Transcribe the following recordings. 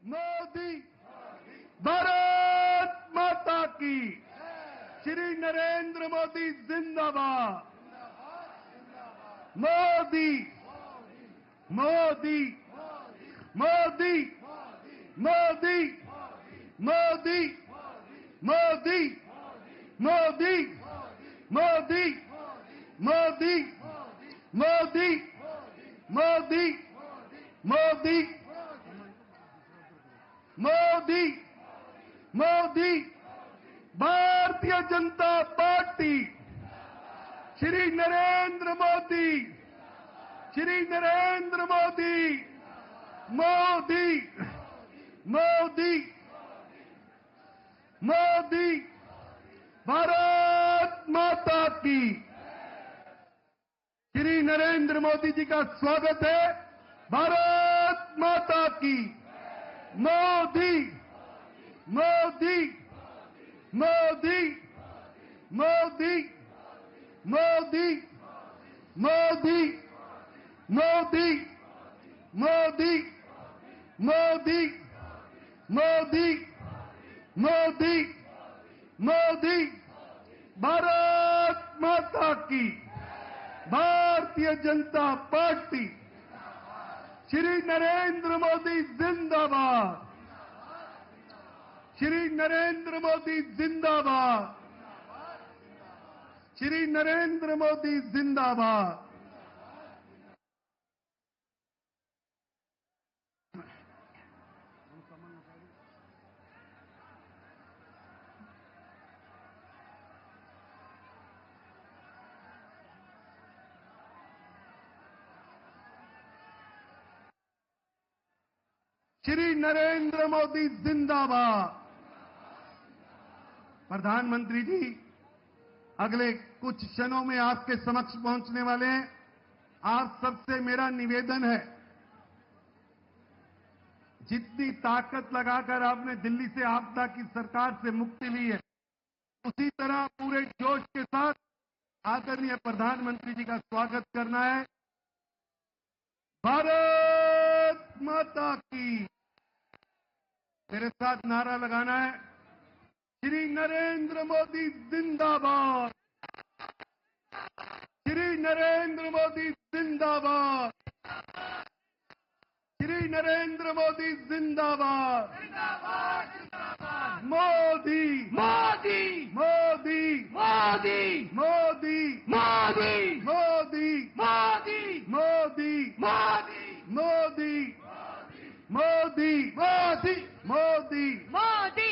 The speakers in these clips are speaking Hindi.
मोदी भारत माता की, श्री नरेंद्र मोदी जिंदाबाद। मोदी मोदी मोदी मोदी मोदी मोदी मोदी मोदी मोदी मोदी मोदी मोदी मोदी मोदी भारतीय जनता पार्टी, श्री नरेंद्र मोदी, श्री नरेंद्र मोदी, मोदी मोदी मोदी भारत माता की। श्री नरेंद्र मोदी जी का स्वागत है। भारत माता की। मोदी मोदी मोदी मोदी मोदी मोदी मोदी मोदी मोदी मोदी मोदी मोदी भारत माता की। भारतीय जनता पार्टी, श्री नरेंद्र मोदी जिंदाबाद। श्री नरेंद्र मोदी जिंदाबाद। श्री नरेंद्र मोदी जिंदाबाद। श्री नरेंद्र मोदी जिंदाबाद। प्रधानमंत्री जी अगले कुछ क्षणों में आपके समक्ष पहुंचने वाले हैं। आप सबसे मेरा निवेदन है, जितनी ताकत लगाकर आपने दिल्ली से आपदा की सरकार से मुक्ति ली है, उसी तरह पूरे जोश के साथ आदरणीय प्रधानमंत्री जी का स्वागत करना है। भारत माता की। मेरे साथ नारा लगाना है, श्री नरेंद्र मोदी जिंदाबाद। श्री नरेंद्र मोदी जिंदाबाद। श्री नरेंद्र मोदी जिंदाबाद। मोदी मोदी मोदी मोदी मोदी मोदी मोदी मोदी मोदी मोदी मोदी मोदी मोदी मोदी मोदी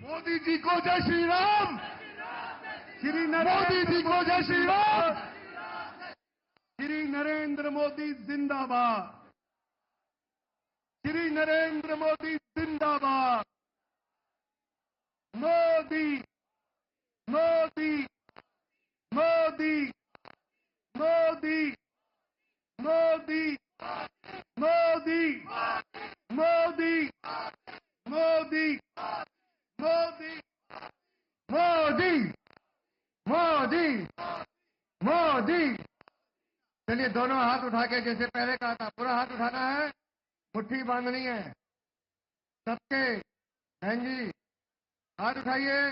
मोदी जी को जय श्री राम। श्री मोदी जी को जय श्री राम। श्री नरेंद्र मोदी जिंदाबाद। श्री नरेंद्र मोदी जिंदाबाद। मोदी मोदी मोदी मोदी मोदी मोदी मोदी मोदी मोदी मोदी मोदी मोदी। चलिए दोनों हाथ उठा के, जैसे पहले कहा था, पूरा हाथ उठाना है, मुट्ठी बांधनी है सबके। बहन जी हाथ उठाइए,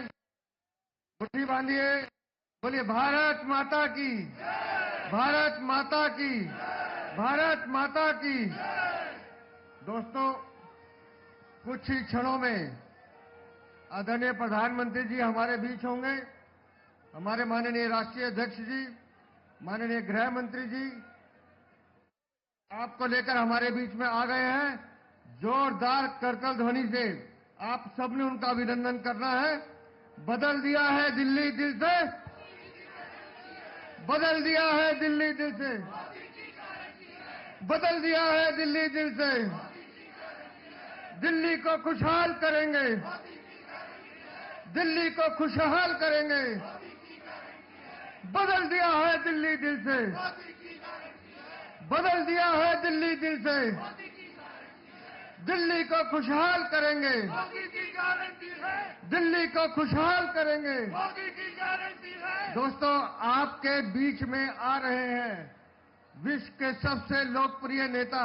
मुट्ठी बांधिए, बोलिए भारत माता की। भारत माता की। भारत माता की। दोस्तों, कुछ ही क्षणों में आदरणीय प्रधानमंत्री जी हमारे बीच होंगे। हमारे माननीय राष्ट्रीय अध्यक्ष जी, माननीय गृह मंत्री जी आपको लेकर हमारे बीच में आ गए हैं। जोरदार करतल ध्वनि से आप सबने उनका अभिनंदन करना है। बदल दिया है दिल्ली दिल से। बदल दिया है दिल्ली दिल से। बदल दिया है दिल्ली दिल से। दिल्ली को खुशहाल करेंगे। दिल्ली को खुशहाल करेंगे। बदल दिया है दिल्ली दिल से। बदल दिया है दिल्ली दिल से। दिल्ली को खुशहाल करेंगे। मोदी की गारंटी है। दिल्ली को खुशहाल करेंगे। मोदी की गारंटी है। दोस्तों, आपके बीच में आ रहे हैं विश्व के सबसे लोकप्रिय नेता,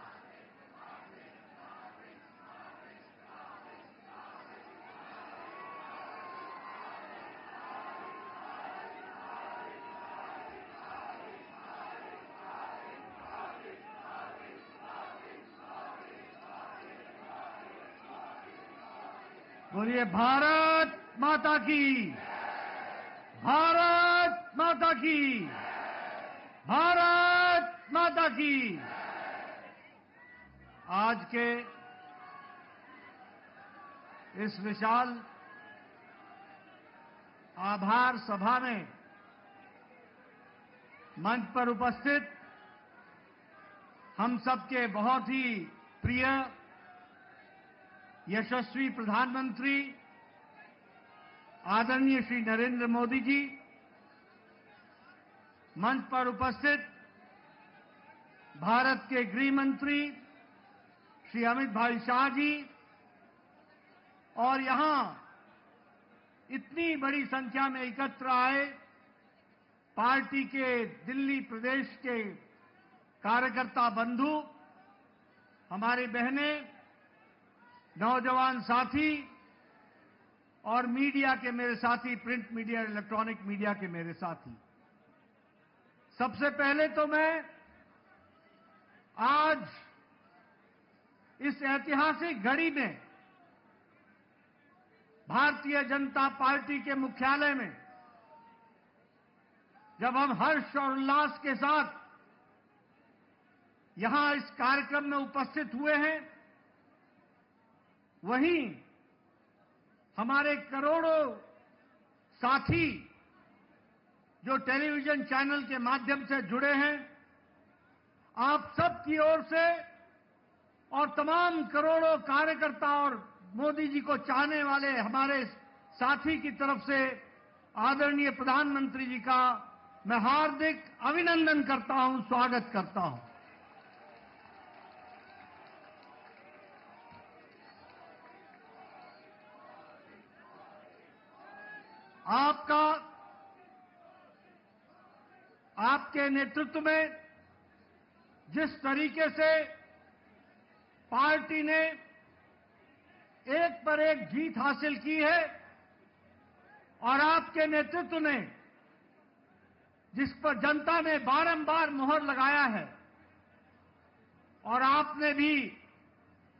बोलिए भारत माता की, भारत माता की, भारत माता की। आज के इस विशाल आभार सभा में मंच पर उपस्थित हम सबके बहुत ही प्रिय यशस्वी प्रधानमंत्री आदरणीय श्री नरेंद्र मोदी जी, मंच पर उपस्थित भारत के गृह मंत्री श्री अमित भाई शाह जी, और यहां इतनी बड़ी संख्या में एकत्र आए पार्टी के दिल्ली प्रदेश के कार्यकर्ता बंधु, हमारी बहनें, नौजवान साथी और मीडिया के मेरे साथी, प्रिंट मीडिया, इलेक्ट्रॉनिक मीडिया के मेरे साथी। सबसे पहले तो मैं आज इस ऐतिहासिक घड़ी में भारतीय जनता पार्टी के मुख्यालय में जब हम हर्ष और उल्लास के साथ यहां इस कार्यक्रम में उपस्थित हुए हैं, वहीं हमारे करोड़ों साथी जो टेलीविजन चैनल के माध्यम से जुड़े हैं, आप सब की ओर से और तमाम करोड़ों कार्यकर्ता और मोदी जी को चाहने वाले हमारे साथी की तरफ से आदरणीय प्रधानमंत्री जी का मैं हार्दिक अभिनंदन करता हूं, स्वागत करता हूं। आपके नेतृत्व में जिस तरीके से पार्टी ने एक पर एक जीत हासिल की है और आपके नेतृत्व ने जिस पर जनता ने बारंबार मोहर लगाया है, और आपने भी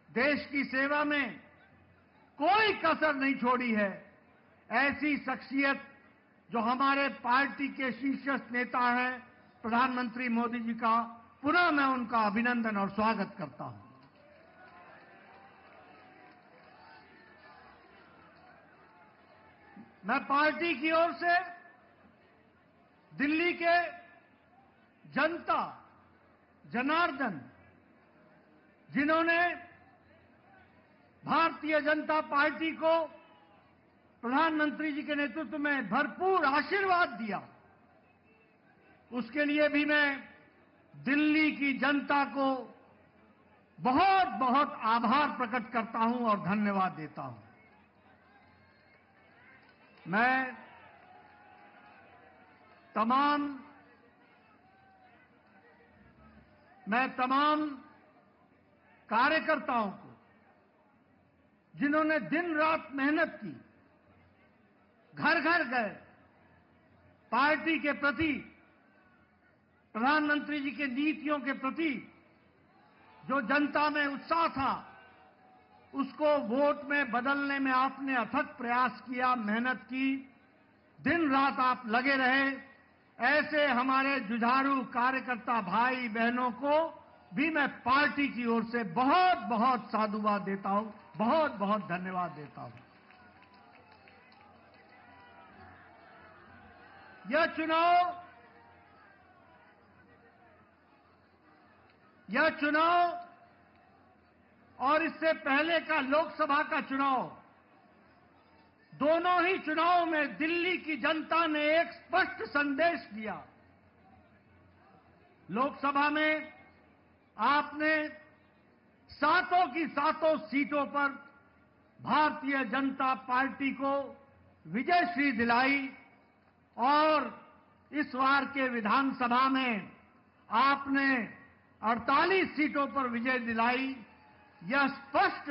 देश की सेवा में कोई कसर नहीं छोड़ी है, ऐसी शख्सियत जो हमारे पार्टी के शीर्षस्थ नेता हैं प्रधानमंत्री मोदी जी का, पुनः मैं उनका अभिनंदन और स्वागत करता हूं। मैं पार्टी की ओर से दिल्ली के जनता जनार्दन, जिन्होंने भारतीय जनता पार्टी को प्रधानमंत्री जी के नेतृत्व में भरपूर आशीर्वाद दिया, उसके लिए भी मैं दिल्ली की जनता को बहुत बहुत आभार प्रकट करता हूं और धन्यवाद देता हूं। मैं तमाम कार्यकर्ताओं को, जिन्होंने दिन रात मेहनत की, घर घर गए, पार्टी के प्रति, प्रधानमंत्री जी की नीतियों के प्रति जो जनता में उत्साह था, उसको वोट में बदलने में आपने अथक प्रयास किया, मेहनत की, दिन रात आप लगे रहे। ऐसे हमारे जुझारू कार्यकर्ता भाई बहनों को भी मैं पार्टी की ओर से बहुत बहुत साधुवाद देता हूं, बहुत बहुत धन्यवाद देता हूं। यह चुनाव और इससे पहले का लोकसभा का चुनाव, दोनों ही चुनाव में दिल्ली की जनता ने एक स्पष्ट संदेश दिया। लोकसभा में आपने सातों की सातों सीटों पर भारतीय जनता पार्टी को विजयश्री दिलाई, और इस बार के विधानसभा में आपने 48 सीटों पर विजय दिलाई। यह स्पष्ट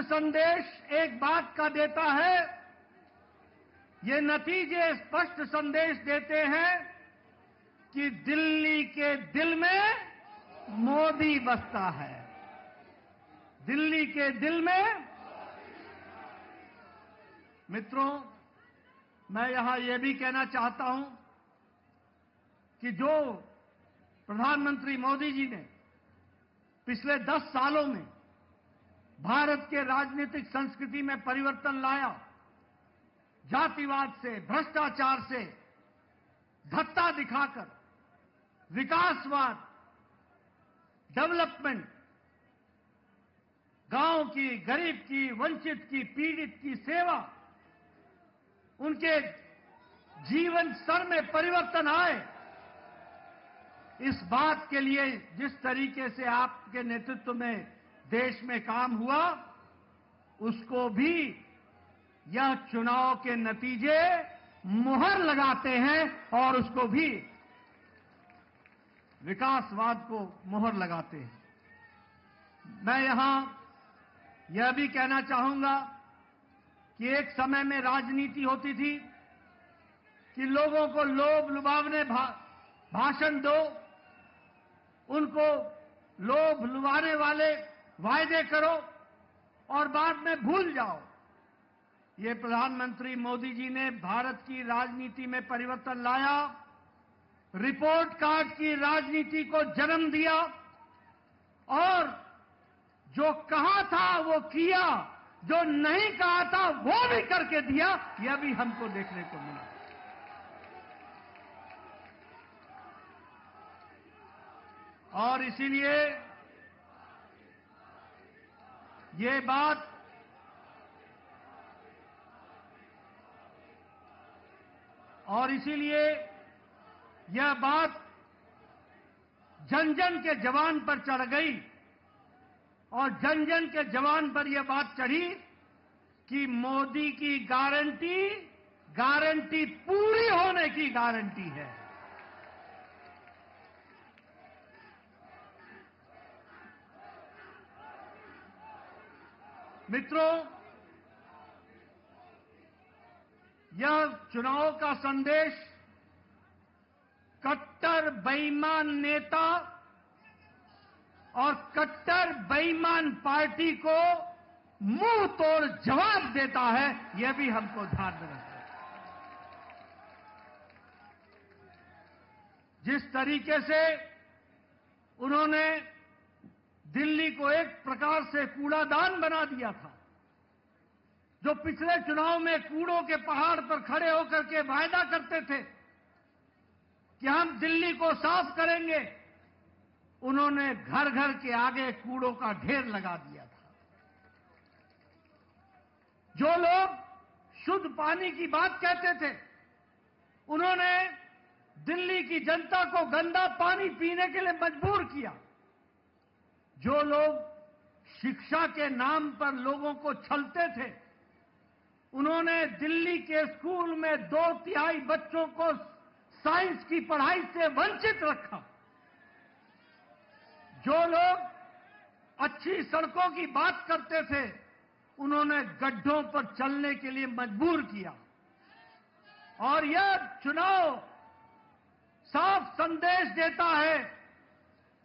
संदेश एक बात का देता है, ये नतीजे स्पष्ट संदेश देते हैं कि दिल्ली के दिल में मोदी बसता है। दिल्ली के दिल में मित्रों, मैं यहां यह भी कहना चाहता हूं कि जो प्रधानमंत्री मोदी जी ने पिछले 10 सालों में भारत के राजनीतिक संस्कृति में परिवर्तन लाया, जातिवाद से, भ्रष्टाचार से धत्ता दिखाकर विकासवाद, डेवलपमेंट, गांव की, गरीब की, वंचित की, पीड़ित की सेवा, उनके जीवन स्तर में परिवर्तन आए, इस बात के लिए जिस तरीके से आपके नेतृत्व में देश में काम हुआ, उसको भी यह चुनाव के नतीजे मुहर लगाते हैं और उसको भी विकासवाद को मुहर लगाते हैं। मैं यहां यह भी कहना चाहूंगा कि एक समय में राजनीति होती थी कि लोगों को लोभ लुभावने भाषण दो, उनको लोभ लुभाने वाले वायदे करो और बाद में भूल जाओ। ये प्रधानमंत्री मोदी जी ने भारत की राजनीति में परिवर्तन लाया, रिपोर्ट कार्ड की राजनीति को जन्म दिया और जो कहा था वो किया, जो नहीं कहा था वो भी करके दिया। यह भी हमको देखने को मिला। और इसीलिए ये बात यह बात जन जन के जवान पर चढ़ गई और जन जन के जवान पर यह बात चढ़ी कि मोदी की गारंटी पूरी होने की गारंटी है। मित्रों, यह चुनाव का संदेश कट्टर बेईमान नेता और कट्टर बेईमान पार्टी को मुंह तोड़ जवाब देता है। यह भी हमको ध्यान में रखना है। जिस तरीके से उन्होंने दिल्ली को एक प्रकार से कूड़ादान बना दिया था, जो पिछले चुनाव में कूड़ों के पहाड़ पर खड़े होकर के वायदा करते थे कि हम दिल्ली को साफ करेंगे, उन्होंने घर घर के आगे कूड़ों का ढेर लगा दिया था। जो लोग शुद्ध पानी की बात कहते थे, उन्होंने दिल्ली की जनता को गंदा पानी पीने के लिए मजबूर किया। जो लोग शिक्षा के नाम पर लोगों को छलते थे, उन्होंने दिल्ली के स्कूल में 2/3 बच्चों को साइंस की पढ़ाई से वंचित रखा। जो लोग अच्छी सड़कों की बात करते थे, उन्होंने गड्ढों पर चलने के लिए मजबूर किया। और यह चुनाव साफ संदेश देता है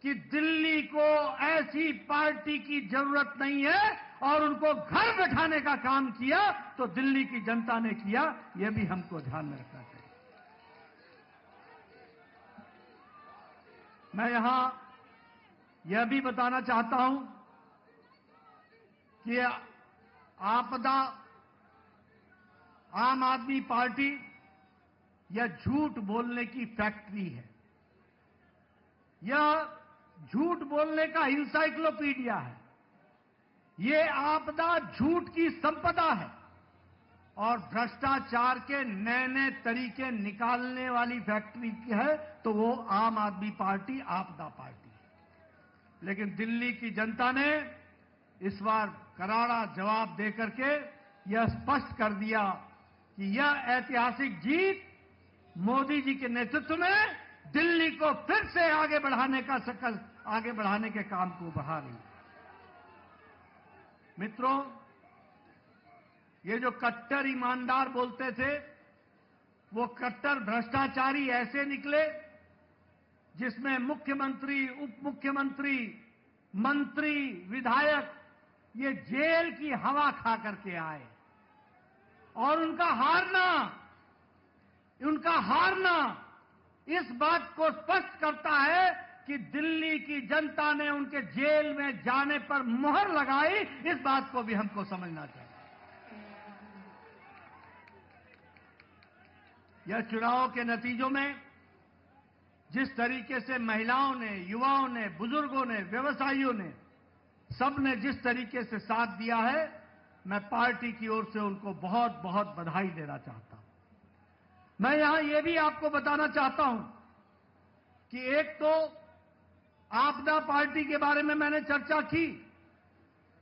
कि दिल्ली को ऐसी पार्टी की जरूरत नहीं है और उनको घर बैठाने का काम किया तो दिल्ली की जनता ने किया। यह भी हमको ध्यान में रखना चाहिए। मैं यहां यह भी बताना चाहता हूं कि आपदा आम आदमी पार्टी यह झूठ बोलने की फैक्ट्री है। यह झूठ बोलने का इंसाइक्लोपीडिया है। ये आपदा झूठ की संपदा है और भ्रष्टाचार के नए नए तरीके निकालने वाली फैक्ट्री है, तो वो आम आदमी पार्टी आपदा पार्टी है। लेकिन दिल्ली की जनता ने इस बार करारा जवाब देकर के यह स्पष्ट कर दिया कि यह ऐतिहासिक जीत मोदी जी के नेतृत्व में दिल्ली को फिर से आगे बढ़ाने के काम को बढ़ा रही। मित्रों, ये जो कट्टर ईमानदार बोलते थे, वो कट्टर भ्रष्टाचारी ऐसे निकले जिसमें मुख्यमंत्री, उप मुख्यमंत्री, मंत्री, विधायक ये जेल की हवा खा करके आए और उनका हारना इस बात को स्पष्ट करता है कि दिल्ली की जनता ने उनके जेल में जाने पर मुहर लगाई। इस बात को भी हमको समझना चाहिए। यह चुनाव के नतीजों में जिस तरीके से महिलाओं ने, युवाओं ने, बुजुर्गों ने, व्यवसायियों ने, सबने जिस तरीके से साथ दिया है, मैं पार्टी की ओर से उनको बहुत बहुत बधाई देना चाहता हूं। मैं यहां यह भी आपको बताना चाहता हूं कि एक तो आपदा पार्टी के बारे में मैंने चर्चा की,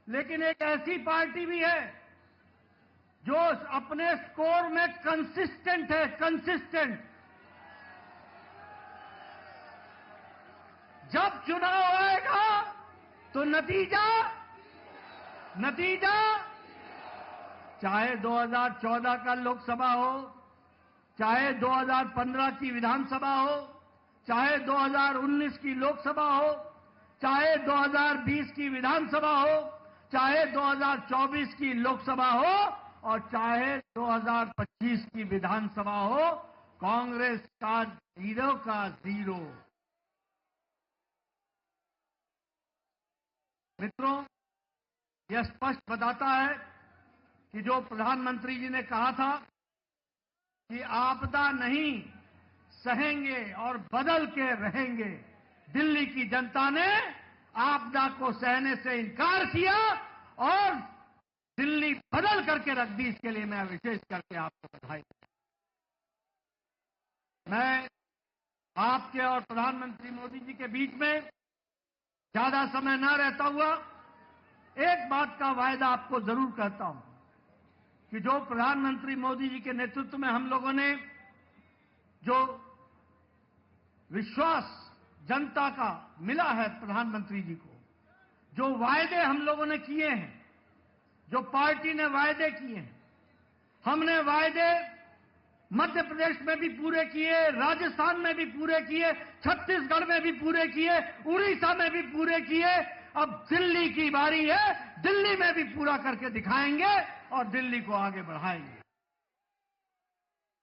लेकिन एक ऐसी पार्टी भी है जो अपने स्कोर में कंसिस्टेंट है, कंसिस्टेंट। जब चुनाव आएगा तो नतीजा चाहे 2014 का लोकसभा हो, चाहे 2015 की विधानसभा हो, चाहे 2019 की लोकसभा हो, चाहे 2020 की विधानसभा हो, चाहे 2024 की लोकसभा हो और चाहे 2025 की विधानसभा हो, कांग्रेस का 0 का 0। मित्रों, यह स्पष्ट बताता है कि जो प्रधानमंत्री जी ने कहा था कि आपदा नहीं सहेंगे और बदल के रहेंगे, दिल्ली की जनता ने आपदा को सहने से इनकार किया और दिल्ली बदल करके रख दी। इसके लिए मैं विशेष करके आपको बधाई देता हूं। मैं आपके और प्रधानमंत्री मोदी जी के बीच में ज्यादा समय न रहता हुआ एक बात का वायदा आपको जरूर करता हूं कि जो प्रधानमंत्री मोदी जी के नेतृत्व में हम लोगों ने जो विश्वास जनता का मिला है प्रधानमंत्री जी को, जो वायदे हम लोगों ने किए हैं, जो पार्टी ने वायदे किए हैं, हमने वायदे मध्य प्रदेश में भी पूरे किए, राजस्थान में भी पूरे किए, छत्तीसगढ़ में भी पूरे किए, उड़ीसा में भी पूरे किए। अब दिल्ली की बारी है, दिल्ली में भी पूरा करके दिखाएंगे और दिल्ली को आगे बढ़ाएंगे।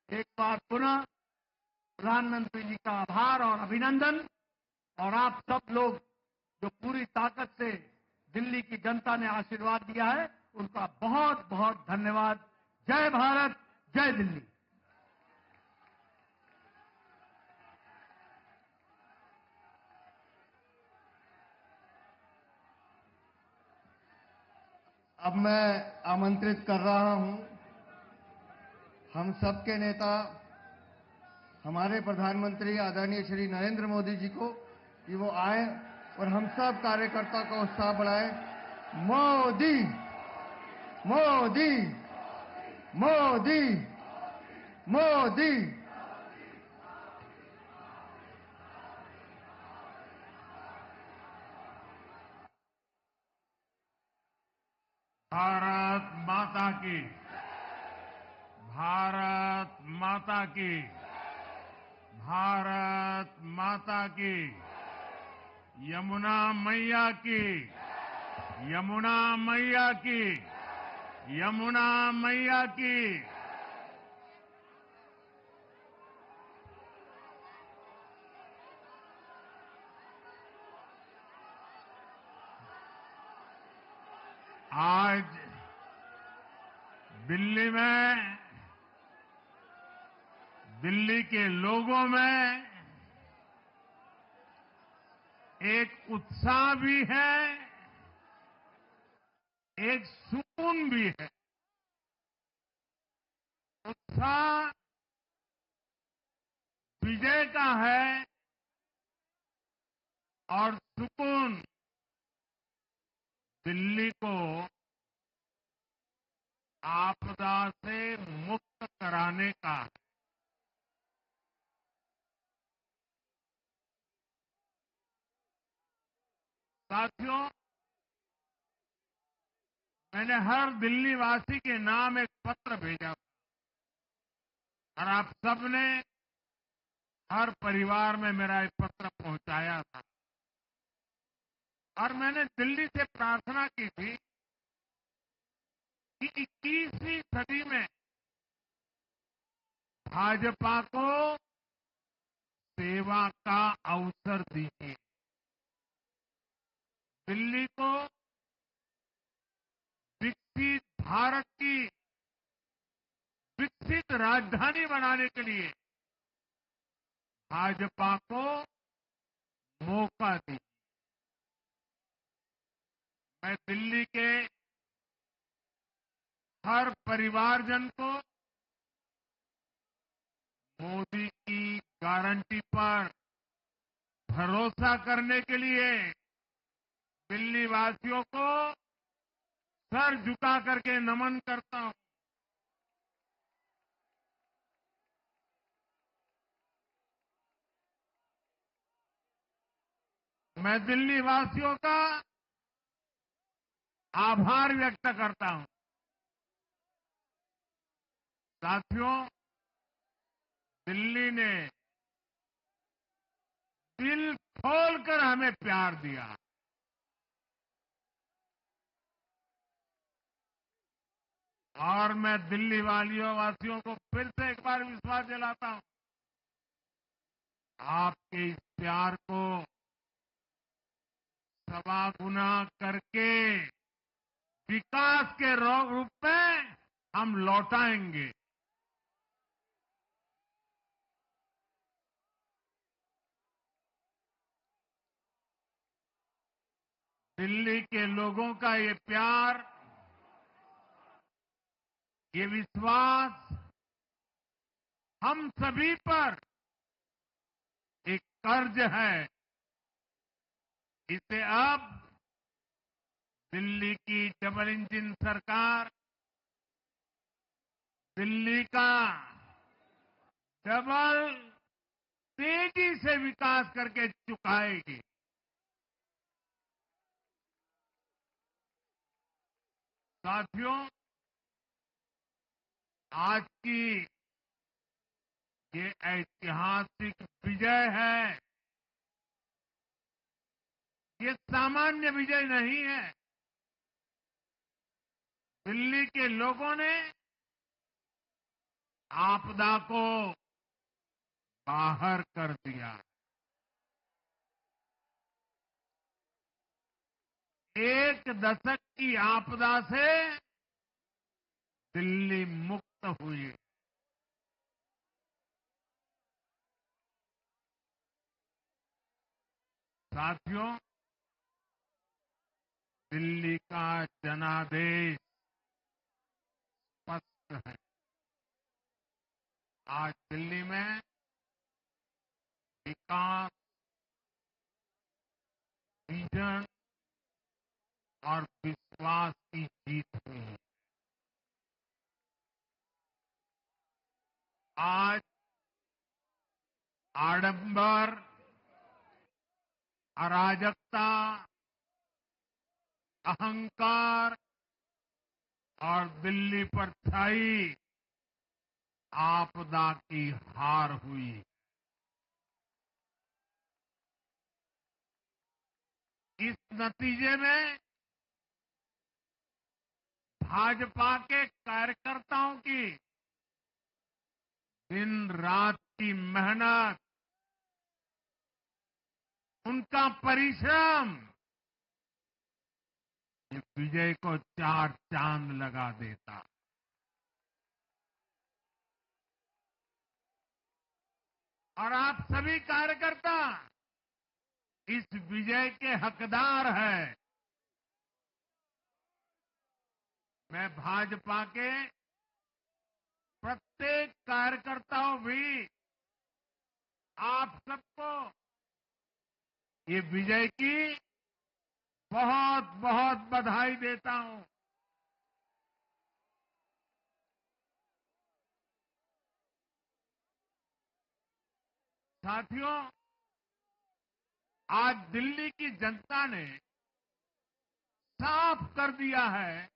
एक बार पुनः प्रधानमंत्री जी का आभार और अभिनंदन, और आप सब लोग जो पूरी ताकत से दिल्ली की जनता ने आशीर्वाद दिया है, उनका बहुत बहुत धन्यवाद। जय भारत, जय दिल्ली। अब मैं आमंत्रित कर रहा हूं हम सबके नेता, हमारे प्रधानमंत्री आदरणीय श्री नरेंद्र मोदी जी को कि वो आए और हम सब कार्यकर्ता का उत्साह बढ़ाएं। मोदी मोदी मोदी मोदी। भारत माता की, भारत माता की, भारत माता की, यमुना मैया की, यमुना मैया की, यमुना मैया की। आज दिल्ली में, दिल्ली के लोगों में एक उत्साह भी है, एक सुकून भी है। उत्साह विजय का है और सुकून दिल्ली को आपदा से मुक्त कराने का है। साथियों, मैंने हर दिल्ली वासी के नाम एक पत्र भेजा था और आप सबने हर परिवार में मेरा एक पत्र पहुंचाया था और मैंने दिल्ली से प्रार्थना की थी कि 21वीं सदी में भाजपा को सेवा का अवसर दीजिए, दिल्ली को विकसित भारत की विकसित राजधानी बनाने के लिए भाजपा को मौका दीजिए। मैं दिल्ली के हर परिवारजन को मोदी की गारंटी पर भरोसा करने के लिए दिल्ली वासियों को सर झुका करके नमन करता हूं। मैं दिल्ली वासियों का आभार व्यक्त करता हूं। साथियों, दिल्ली ने दिल खोलकर हमें प्यार दिया। और मैं दिल्ली वासियों को फिर से एक बार विश्वास दिलाता हूं, आपके इस प्यार को सवा गुना करके विकास के रूप में हम लौटाएंगे। दिल्ली के लोगों का ये प्यार, ये विश्वास हम सभी पर एक कर्ज है। इसे अब दिल्ली की डबल इंजन सरकार, दिल्ली का डबल तेजी से विकास करके चुकाएगी। साथियों, आज की ये ऐतिहासिक विजय है, ये सामान्य विजय नहीं है। दिल्ली के लोगों ने आपदा को बाहर कर दिया। एक दशक की आपदा से दिल्ली मुक्त हुई। साथियों, दिल्ली का जनादेश स्पष्ट है। आज दिल्ली में विकास, विजन और विश्वास की जीत हुई है। आज आडंबर, अराजकता, अहंकार और दिल्ली पर छाई आपदा की हार हुई। इस नतीजे में भाजपा के कार्यकर्ताओं की दिन रात की मेहनत, उनका परिश्रम ये विजय को चार चांद लगा देता। और आप सभी कार्यकर्ता इस विजय के हकदार हैं। मैं भाजपा के प्रत्येक कार्यकर्ताओं भी आप सबको ये विजय की बहुत बहुत बधाई देता हूं। साथियों, आज दिल्ली की जनता ने साफ कर दिया है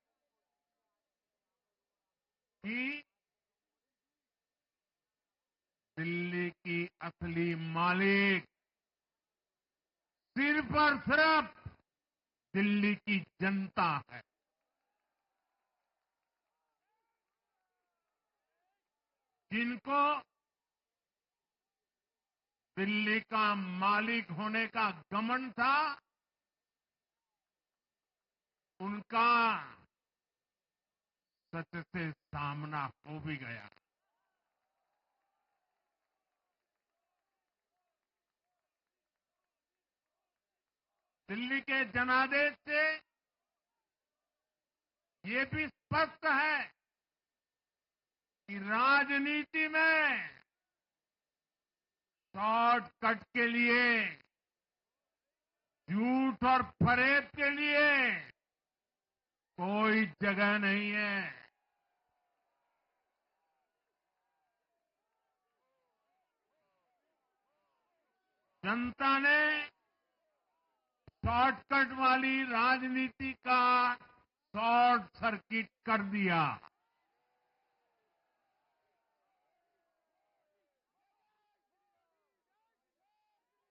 कि दिल्ली की असली मालिक सिर्फ और सिर्फ दिल्ली की जनता है। जिनको दिल्ली का मालिक होने का घमंड था, उनका सच से सामना हो भी गया। दिल्ली के जनादेश से ये भी स्पष्ट है कि राजनीति में शॉर्टकट के लिए, झूठ और फरेब के लिए कोई जगह नहीं है। जनता ने शॉर्टकट वाली राजनीति का शॉर्ट सर्किट कर दिया।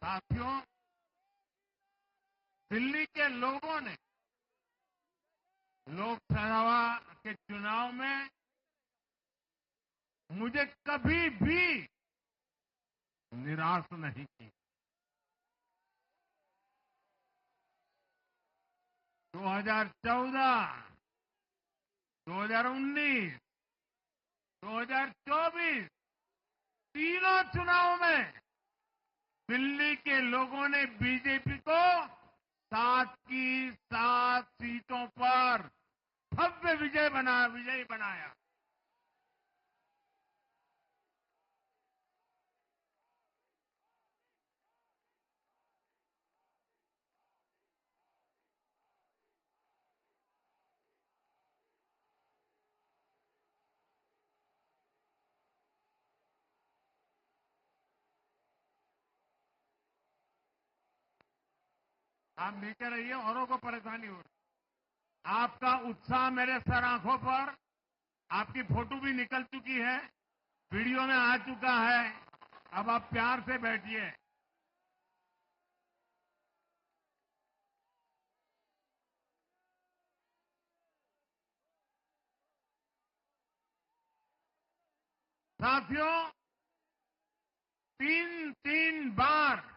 साथियों, दिल्ली के लोगों ने लोकसभा के चुनाव में मुझे कभी भी निराश नहीं की। 2014, 2019, 2024 तीनों चुनाव में दिल्ली के लोगों ने बीजेपी को 7 की 7 सीटों पर भव्य विजयी बनाया। आप नीचे रहिए, औरों को परेशानी हो रही। आपका उत्साह मेरे सर आंखों पर, आपकी फोटो भी निकल चुकी है, वीडियो में आ चुका है। अब आप प्यार से बैठिए। साथियों, 3 बार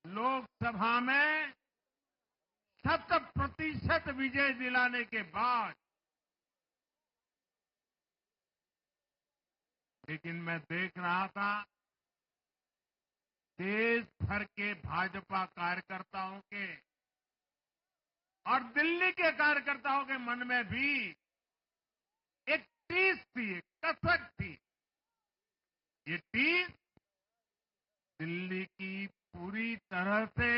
लोकसभा में 100% विजय दिलाने के बाद, लेकिन मैं देख रहा था देश भर के भाजपा कार्यकर्ताओं के और दिल्ली के कार्यकर्ताओं के मन में भी एक टीस थी, एक कसक थी। ये टीस दिल्ली की पूरी तरह से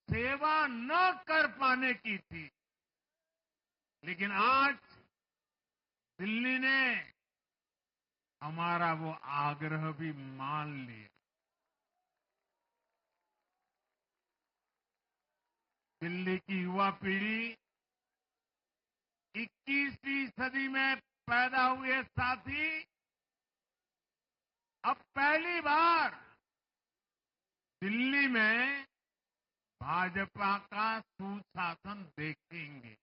सेवा न कर पाने की थी। लेकिन आज दिल्ली ने हमारा वो आग्रह भी मान लिया। दिल्ली की युवा पीढ़ी 21वीं सदी में पैदा हुए साथी अब पहली बार दिल्ली में भाजपा का सुशासन देखेंगे।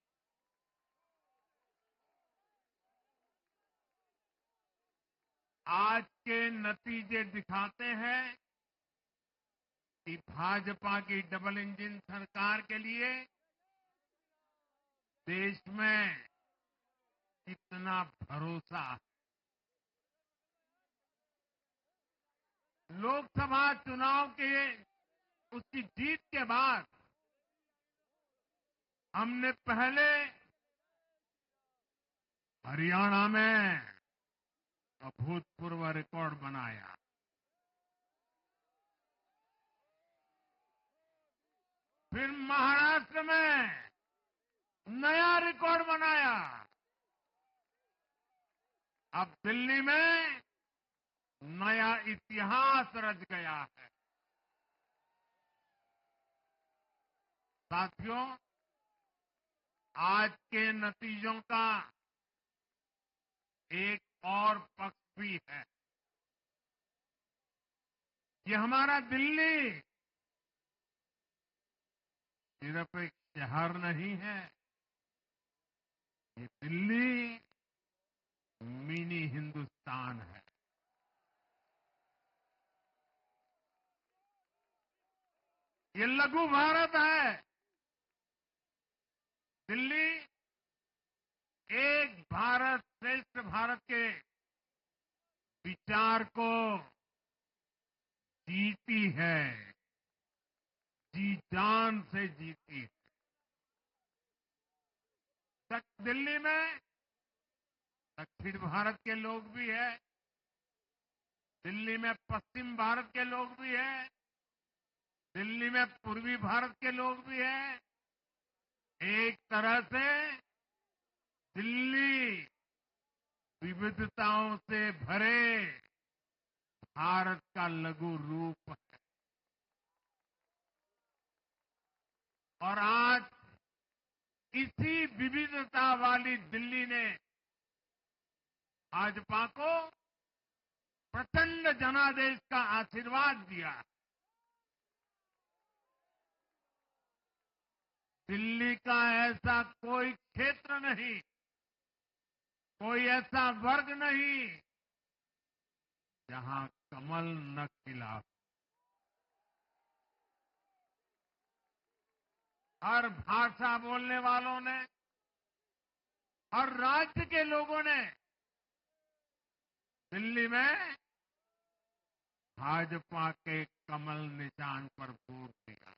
आज के नतीजे दिखाते हैं कि भाजपा की डबल इंजन सरकार के लिए देश में कितना भरोसा है। लोकसभा चुनाव के उसकी जीत के बाद हमने पहले हरियाणा में अभूतपूर्व रिकॉर्ड बनाया। फिर महाराष्ट्र में नया रिकॉर्ड बनाया। अब दिल्ली में नया इतिहास रच गया है। साथियों, आज के नतीजों का एक और पक्ष भी है। ये हमारा दिल्ली सिर्फ एक शहर नहीं है, ये दिल्ली मिनी हिंदुस्तान है। ये लघु भारत है। दिल्ली एक भारत श्रेष्ठ भारत के विचार को जीती है, जी जान से जीती है। दिल्ली में दक्षिण भारत के लोग भी हैं, दिल्ली में पश्चिम भारत के लोग भी हैं, दिल्ली में पूर्वी भारत के लोग भी हैं। एक तरह से दिल्ली विविधताओं से भरे भारत का लघु रूप है। और आज इसी विविधता वाली दिल्ली ने भाजपा को प्रचंड जनादेश का आशीर्वाद दिया। दिल्ली का ऐसा कोई क्षेत्र नहीं, कोई ऐसा वर्ग नहीं जहां कमल न खिला हो। हर भाषा बोलने वालों ने, हर राज्य के लोगों ने दिल्ली में भाजपा के कमल निशान पर वोट दिया।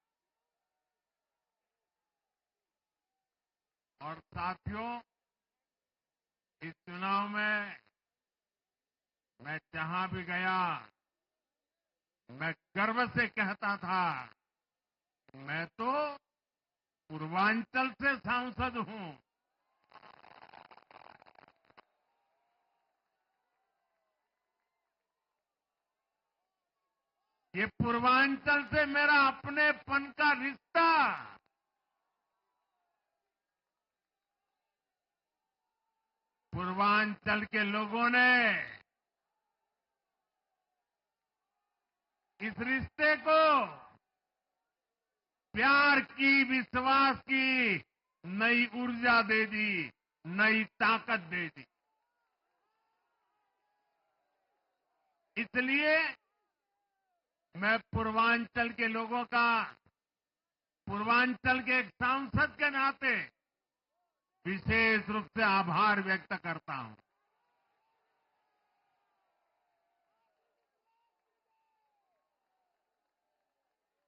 और साथियों, इस चुनाव में मैं जहां भी गया, मैं गर्व से कहता था, मैं तो पूर्वांचल से सांसद हूं। ये पूर्वांचल से मेरा अपनेपन का रिश्ता, पूर्वांचल के लोगों ने इस रिश्ते को प्यार की, विश्वास की नई ऊर्जा दे दी, नई ताकत दे दी। इसलिए मैं पूर्वांचल के लोगों का, पूर्वांचल के एक सांसद के नाते विशेष रूप से आभार व्यक्त करता हूं।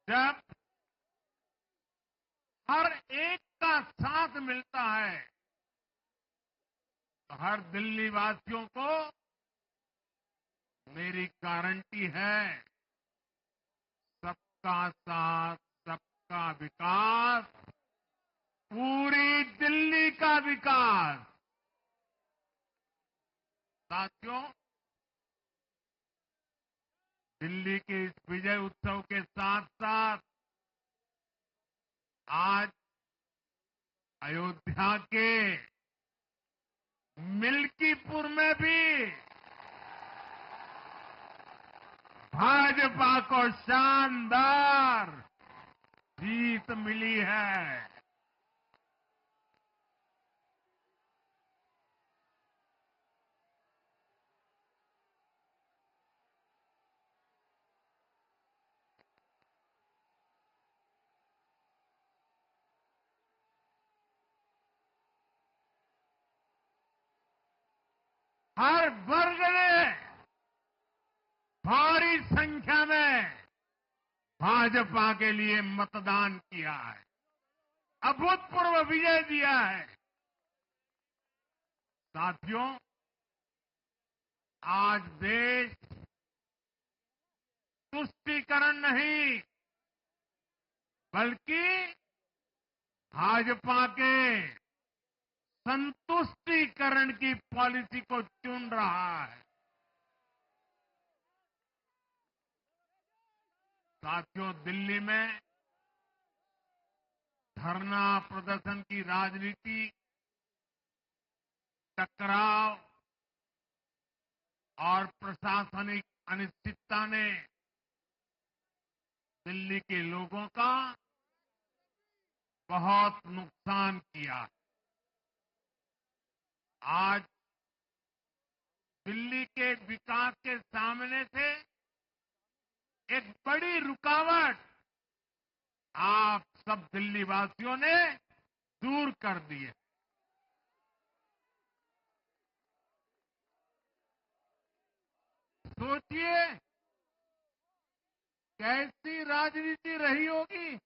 जब हर एक का साथ मिलता है तो हर दिल्ली वासियों को मेरी गारंटी है, सबका साथ, सबका विकास, पूरी दिल्ली का विकास। साथियों, दिल्ली के इस विजय उत्सव के साथ साथ आज अयोध्या के मिल्कीपुर में भी भाजपा को शानदार जीत मिली है। हर वर्ग ने भारी संख्या में भाजपा के लिए मतदान किया है, अभूतपूर्व विजय दिया है। साथियों, आज देश तुष्टीकरण नहीं, बल्कि भाजपा के संतुष्टीकरण की पॉलिसी को चुन रहा है। साथियों, दिल्ली में धरना प्रदर्शन की राजनीति, टकराव और प्रशासनिक अनिश्चितता ने दिल्ली के लोगों का बहुत नुकसान किया। आज दिल्ली के विकास के सामने से एक बड़ी रुकावट आप सब दिल्ली वासियों ने दूर कर दी है। सोचिए कैसी राजनीति रही होगी,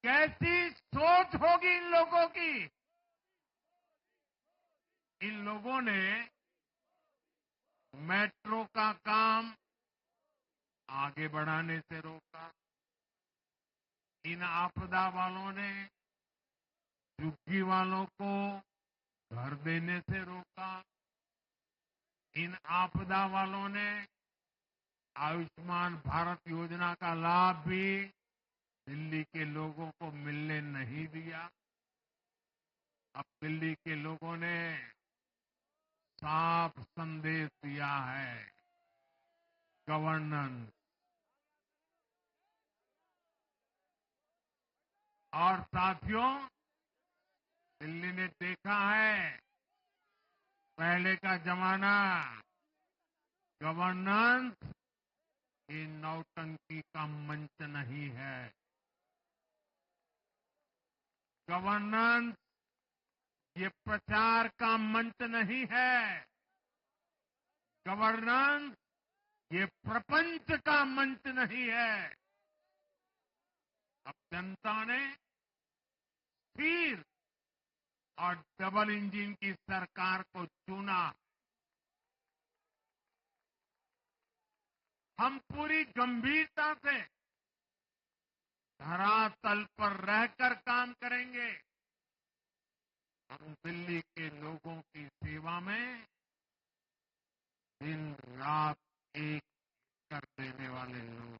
कैसी सोच होगी इन लोगों की। इन लोगों ने मेट्रो का काम आगे बढ़ाने से रोका। इन आपदा वालों ने झुग्गी वालों को घर देने से रोका। इन आपदा वालों ने आयुष्मान भारत योजना का लाभ भी दिल्ली के लोगों को मिलने नहीं दिया। अब दिल्ली के लोगों ने साफ संदेश दिया है, गवर्नेंस। और साथियों, दिल्ली ने देखा है पहले का जमाना, गवर्नेंस ये नौटंकी का मंच नहीं है। गवर्नेंस ये प्रचार का मंच नहीं है। गवर्नेंस ये प्रपंच का मंच नहीं है। अब जनता ने स्थिर और डबल इंजन की सरकार को चुना। हम पूरी गंभीरता से धरातल पर रहकर काम करेंगे। हम दिल्ली के लोगों की सेवा में दिन रात एक कर देने वाले लोग।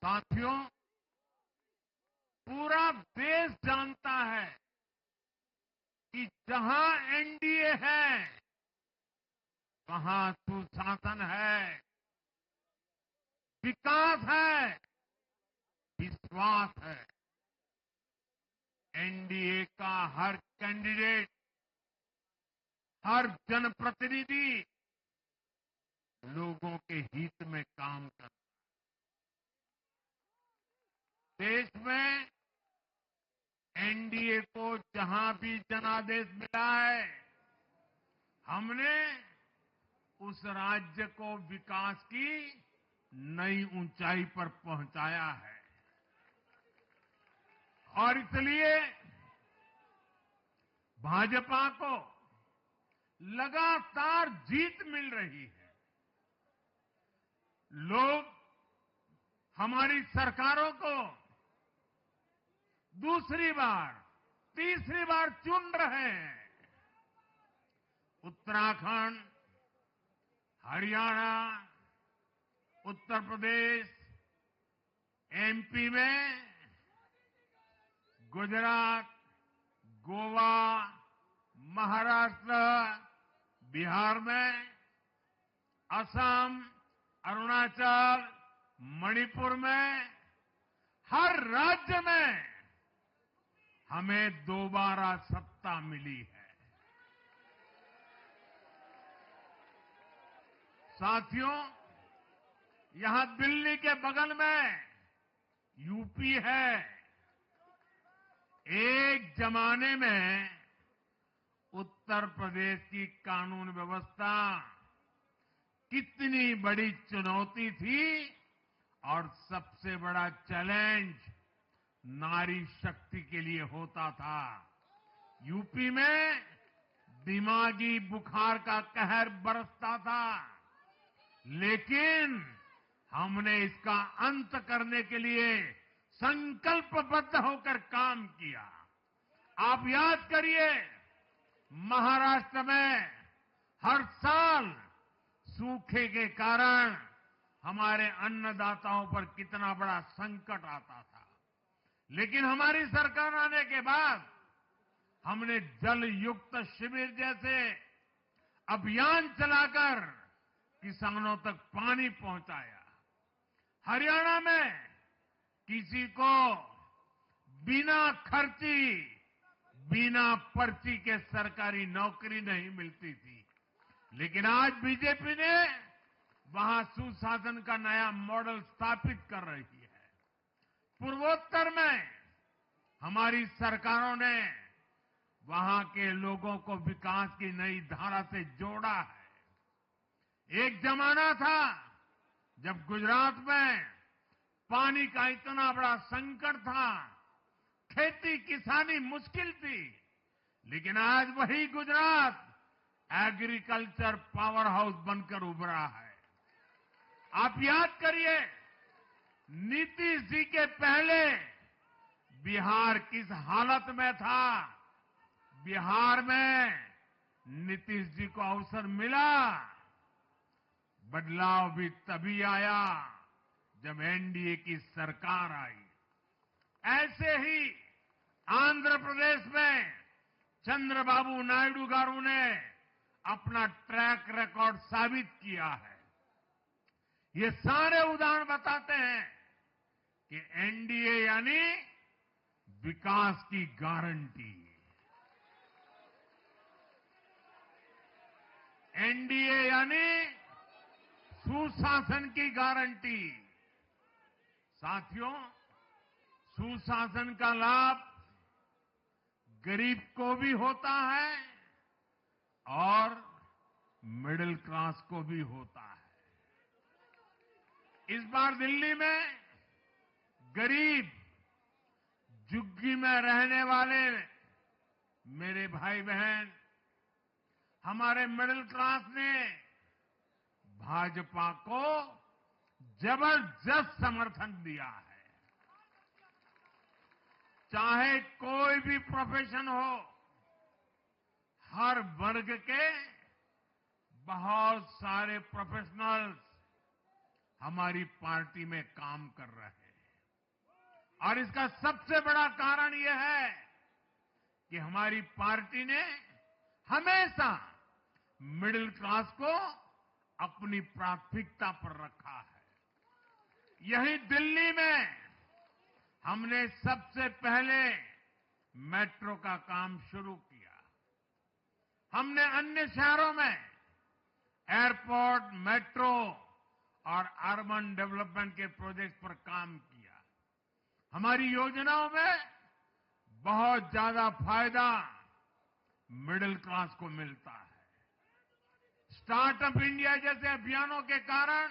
साथियों, पूरा देश जानता है कि जहां एनडीए है वहां सुशासन है, विकास है, विश्वास है। एनडीए का हर कैंडिडेट, हर जनप्रतिनिधि लोगों के हित में काम करता है। देश में एनडीए को जहां भी जनादेश मिला है, हमने उस राज्य को विकास की नई ऊंचाई पर पहुंचाया है। और इसलिए भाजपा को लगातार जीत मिल रही है। लोग हमारी सरकारों को दूसरी बार, तीसरी बार चुन रहे हैं। उत्तराखंड, हरियाणा, उत्तर प्रदेश, एमपी में, गुजरात, गोवा, महाराष्ट्र, बिहार में, असम, अरुणाचल, मणिपुर में, हर राज्य में हमें दोबारा सत्ता मिली है। साथियों, यहां दिल्ली के बगल में यूपी है। एक जमाने में उत्तर प्रदेश की कानून व्यवस्था कितनी बड़ी चुनौती थी और सबसे बड़ा चैलेंज नारी शक्ति के लिए होता था। यूपी में दिमागी बुखार का कहर बरसता था, लेकिन हमने इसका अंत करने के लिए संकल्पबद्ध होकर काम किया। आप याद करिए, महाराष्ट्र में हर साल सूखे के कारण हमारे अन्नदाताओं पर कितना बड़ा संकट आता था। लेकिन हमारी सरकार आने के बाद हमने जल युक्त शिविर जैसे अभियान चलाकर किसानों तक पानी पहुंचाया। हरियाणा में किसी को बिना खर्ची, बिना पर्ची के सरकारी नौकरी नहीं मिलती थी, लेकिन आज बीजेपी ने वहां सुशासन का नया मॉडल स्थापित कर रही है। पूर्वोत्तर में हमारी सरकारों ने वहां के लोगों को विकास की नई धारा से जोड़ा है। एक जमाना था जब गुजरात में पानी का इतना बड़ा संकट था, खेती किसानी मुश्किल थी, लेकिन आज वही गुजरात एग्रीकल्चर पावर हाउस बनकर उभरा है। आप याद करिए, नीतीश जी के पहले बिहार किस हालत में था। बिहार में नीतीश जी को अवसर मिला, बदलाव भी तभी आया जब एनडीए की सरकार आई। ऐसे ही आंध्र प्रदेश में चंद्रबाबू नायडू गारू ने अपना ट्रैक रिकॉर्ड साबित किया है। ये सारे उदाहरण बताते हैं कि एनडीए यानी विकास की गारंटी। एनडीए यानी सुशासन की गारंटी। साथियों, सुशासन का लाभ गरीब को भी होता है और मिडिल क्लास को भी होता है। इस बार दिल्ली में गरीब, झुग्गी में रहने वाले मेरे भाई बहन, हमारे मिडिल क्लास ने भाजपा को जबरदस्त समर्थन दिया है। चाहे कोई भी प्रोफेशन हो, हर वर्ग के बहुत सारे प्रोफेशनल्स हमारी पार्टी में काम कर रहे हैं। और इसका सबसे बड़ा कारण यह है कि हमारी पार्टी ने हमेशा मिडिल क्लास को अपनी प्राथमिकता पर रखा है। यही दिल्ली में हमने सबसे पहले मेट्रो का काम शुरू किया। हमने अन्य शहरों में एयरपोर्ट, मेट्रो और अर्बन डेवलपमेंट के प्रोजेक्ट पर काम किया। हमारी योजनाओं में बहुत ज्यादा फायदा मिडिल क्लास को मिलता है। स्टार्टअप इंडिया जैसे अभियानों के कारण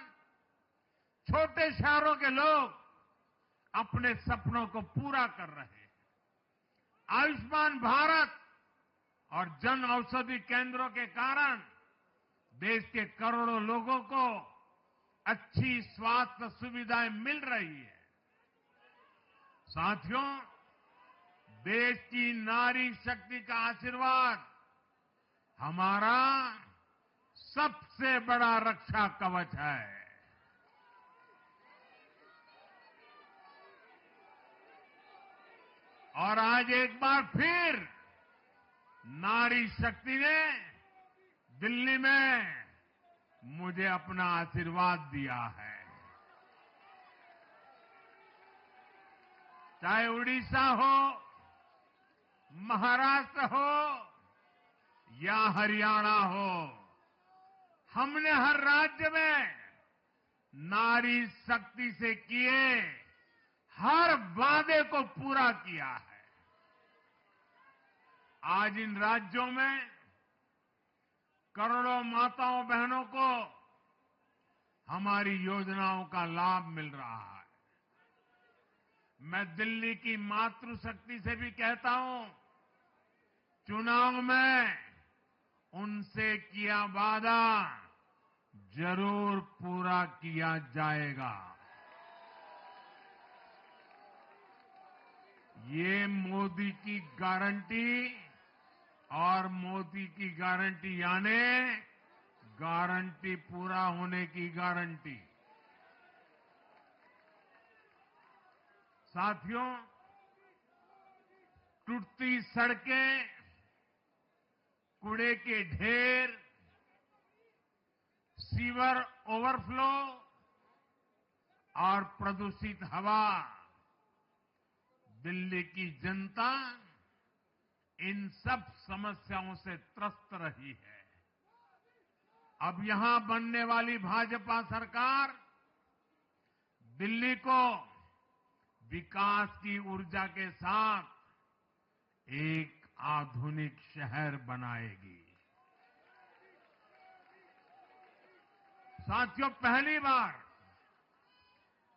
छोटे शहरों के लोग अपने सपनों को पूरा कर रहे हैं। आयुष्मान भारत और जन औषधि केंद्रों के कारण देश के करोड़ों लोगों को अच्छी स्वास्थ्य सुविधाएं मिल रही है। साथियों, देश की नारी शक्ति का आशीर्वाद हमारा सबसे बड़ा रक्षा कवच है। और आज एक बार फिर नारी शक्ति ने दिल्ली में मुझे अपना आशीर्वाद दिया है। चाहे उड़ीसा हो, महाराष्ट्र हो या हरियाणा हो, हमने हर राज्य में नारी शक्ति से किए हर वादे को पूरा किया है। आज इन राज्यों में करोड़ों माताओं बहनों को हमारी योजनाओं का लाभ मिल रहा है। मैं दिल्ली की मातृशक्ति से भी कहता हूं, चुनाव में उनसे किया वादा जरूर पूरा किया जाएगा। ये मोदी की गारंटी और मोदी की गारंटी यानी गारंटी पूरा होने की गारंटी। साथियों, टूटती सड़कें, कूड़े के ढेर, सीवर ओवरफ्लो और प्रदूषित हवा, दिल्ली की जनता इन सब समस्याओं से त्रस्त रही है। अब यहां बनने वाली भाजपा सरकार दिल्ली को विकास की ऊर्जा के साथ एक आधुनिक शहर बनाएगी। साथियों, पहली बार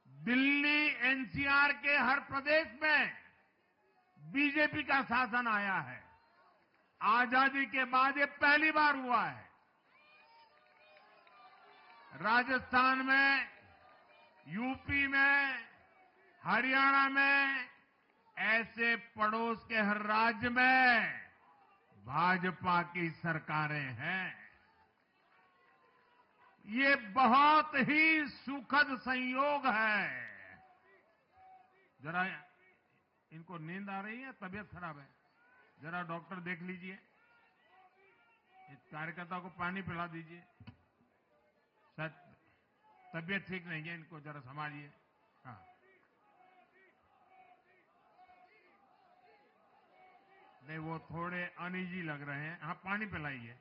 दिल्ली एनसीआर के हर प्रदेश में बीजेपी का शासन आया है। आजादी के बाद ये पहली बार हुआ है। राजस्थान में, यूपी में, हरियाणा में, ऐसे पड़ोस के हर राज्य में भाजपा की सरकारें हैं। ये बहुत ही सुखद संयोग है। जरा इनको नींद आ रही है, तबीयत खराब है, जरा डॉक्टर देख लीजिए। इस कार्यकर्ता को पानी पिला दीजिए, शायद तबीयत ठीक नहीं है, इनको जरा संभालिए। हाँ, नहीं, वो थोड़े अनईजी लग रहे हैं। हाँ, पानी पिलाइए,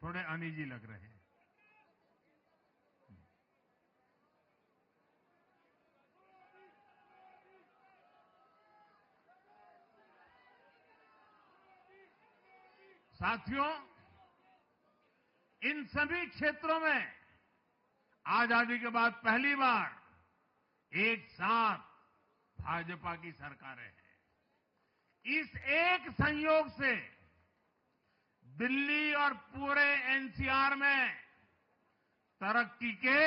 थोड़े अनईजी लग रहे हैं। साथियों, इन सभी क्षेत्रों में आजादी के बाद पहली बार एक साथ भाजपा की सरकारें हैं। इस एक संयोग से दिल्ली और पूरे एनसीआर में तरक्की के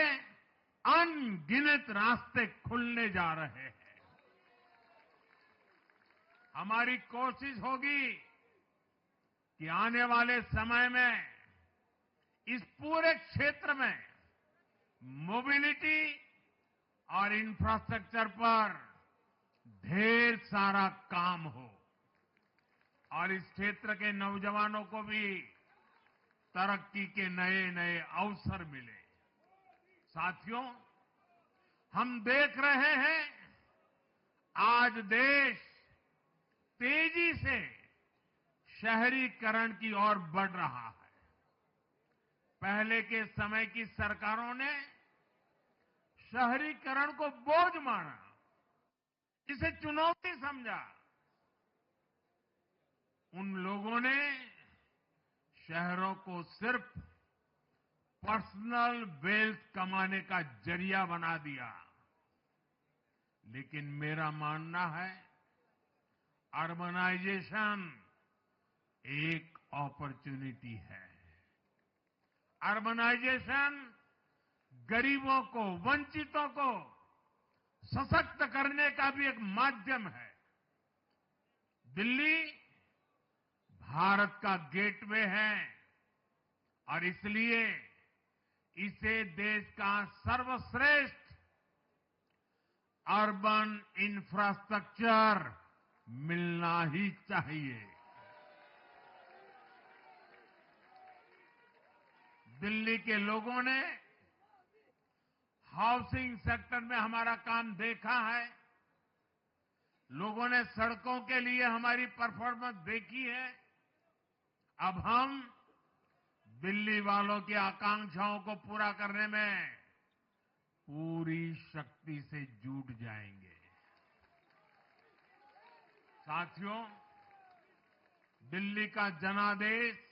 अनगिनत रास्ते खुलने जा रहे हैं। हमारी कोशिश होगी कि आने वाले समय में इस पूरे क्षेत्र में मोबिलिटी और इंफ्रास्ट्रक्चर पर ढेर सारा काम हो और इस क्षेत्र के नौजवानों को भी तरक्की के नए नए अवसर मिले। साथियों, हम देख रहे हैं आज देश तेजी से शहरीकरण की ओर बढ़ रहा है। पहले के समय की सरकारों ने शहरीकरण को बोझ माना, इसे चुनौती समझा। उन लोगों ने शहरों को सिर्फ पर्सनल वेल्थ कमाने का जरिया बना दिया। लेकिन मेरा मानना है, अर्बनाइजेशन एक अपॉर्चुनिटी है। अर्बनाइजेशन गरीबों को, वंचितों को सशक्त करने का भी एक माध्यम है। दिल्ली भारत का गेटवे है और इसलिए इसे देश का सर्वश्रेष्ठ अर्बन इंफ्रास्ट्रक्चर मिलना ही चाहिए। दिल्ली के लोगों ने हाउसिंग सेक्टर में हमारा काम देखा है। लोगों ने सड़कों के लिए हमारी परफॉर्मेंस देखी है। अब हम दिल्ली वालों की आकांक्षाओं को पूरा करने में पूरी शक्ति से जुट जाएंगे। साथियों, दिल्ली का जनादेश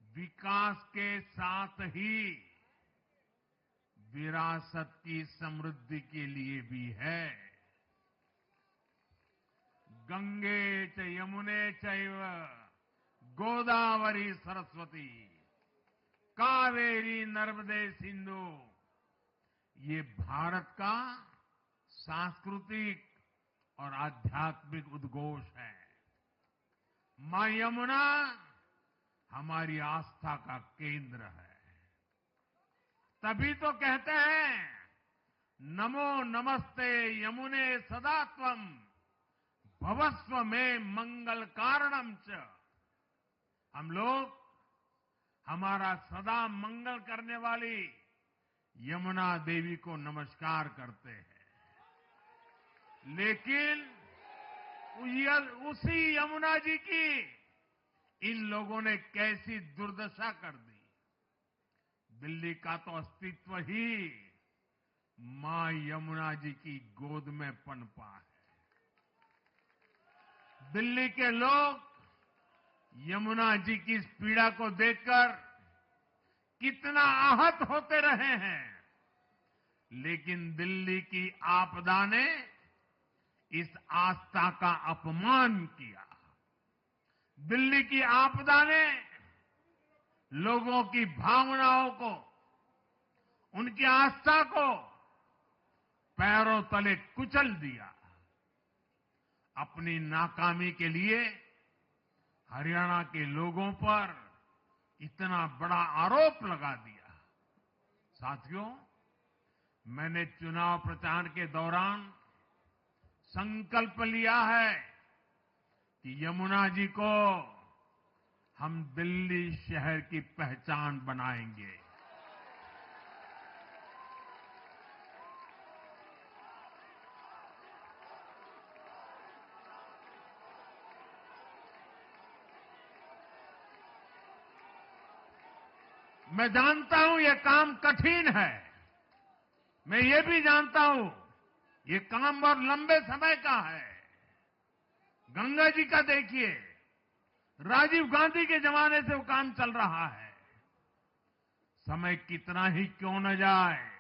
विकास के साथ ही विरासत की समृद्धि के लिए भी है। गंगे च यमुने चैव गोदावरी सरस्वती कावेरी नर्मदे सिंधु, ये भारत का सांस्कृतिक और आध्यात्मिक उद्घोष है। मां यमुना हमारी आस्था का केंद्र है। तभी तो कहते हैं, नमो नमस्ते यमुने सदा त्वं भवस्व में मंगल कारणम च। हम लोग हमारा सदा मंगल करने वाली यमुना देवी को नमस्कार करते हैं। लेकिन उसी यमुना जी की इन लोगों ने कैसी दुर्दशा कर दी। दिल्ली का तो अस्तित्व ही मां यमुना जी की गोद में पनपा है। दिल्ली के लोग यमुना जी की इस पीड़ा को देखकर कितना आहत होते रहे हैं, लेकिन दिल्ली की आपदा ने इस आस्था का अपमान किया। दिल्ली की आपदा ने लोगों की भावनाओं को, उनकी आस्था को पैरों तले कुचल दिया। अपनी नाकामी के लिए हरियाणा के लोगों पर इतना बड़ा आरोप लगा दिया। साथियों, मैंने चुनाव प्रचार के दौरान संकल्प लिया है कि यमुना जी को हम दिल्ली शहर की पहचान बनाएंगे। मैं जानता हूं ये काम कठिन है। मैं ये भी जानता हूं ये काम बहुत लंबे समय का है। गंगा जी का देखिए, राजीव गांधी के जमाने से वो काम चल रहा है। समय कितना ही क्यों न जाए,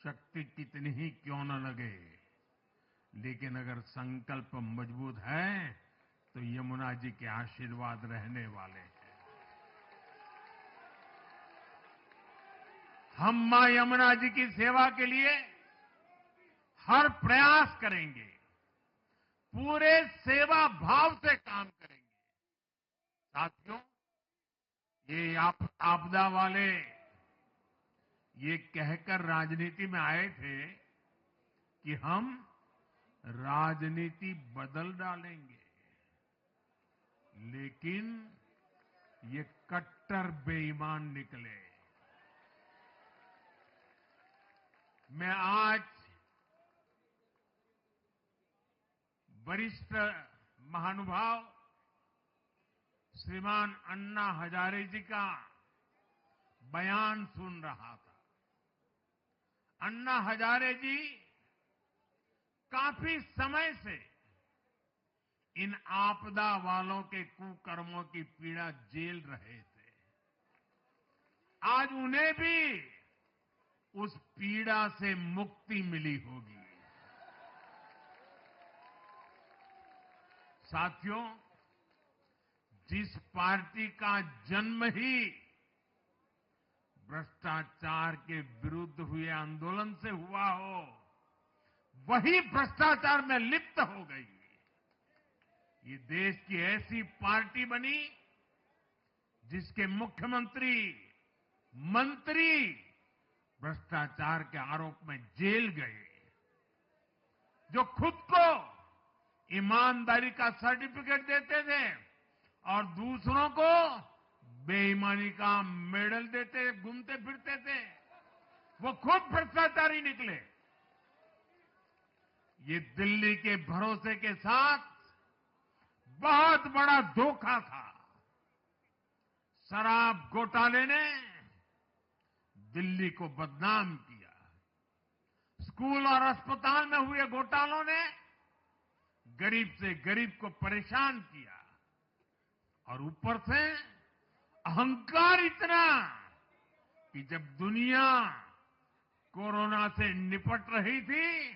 शक्ति कितनी ही क्यों न लगे, लेकिन अगर संकल्प मजबूत है तो यमुना जी के आशीर्वाद रहने वाले हैं। हम मां यमुना जी की सेवा के लिए हर प्रयास करेंगे, पूरे सेवा भाव से काम करेंगे। साथियों, ये आपदा वाले ये कहकर राजनीति में आए थे कि हम राजनीति बदल डालेंगे, लेकिन ये कट्टर बेईमान निकले। मैं आज वरिष्ठ महानुभाव श्रीमान अन्ना हजारे जी का बयान सुन रहा था। अन्ना हजारे जी काफी समय से इन आपदा वालों के कुकर्मों की पीड़ा झेल रहे थे। आज उन्हें भी उस पीड़ा से मुक्ति मिली होगी। साथियों, जिस पार्टी का जन्म ही भ्रष्टाचार के विरुद्ध हुए आंदोलन से हुआ हो, वही भ्रष्टाचार में लिप्त हो गई। ये देश की ऐसी पार्टी बनी जिसके मुख्यमंत्री, मंत्री भ्रष्टाचार के आरोप में जेल गए, जो खुद को ईमानदारी का सर्टिफिकेट देते थे और दूसरों को बेईमानी का मेडल देते घूमते फिरते थे, वो खुद भ्रष्टाचारी निकले। ये दिल्ली के भरोसे के साथ बहुत बड़ा धोखा था। शराब घोटाले ने दिल्ली को बदनाम किया। स्कूल और अस्पताल में हुए घोटालों ने गरीब से गरीब को परेशान किया, और ऊपर से अहंकार इतना कि जब दुनिया कोरोना से निपट रही थी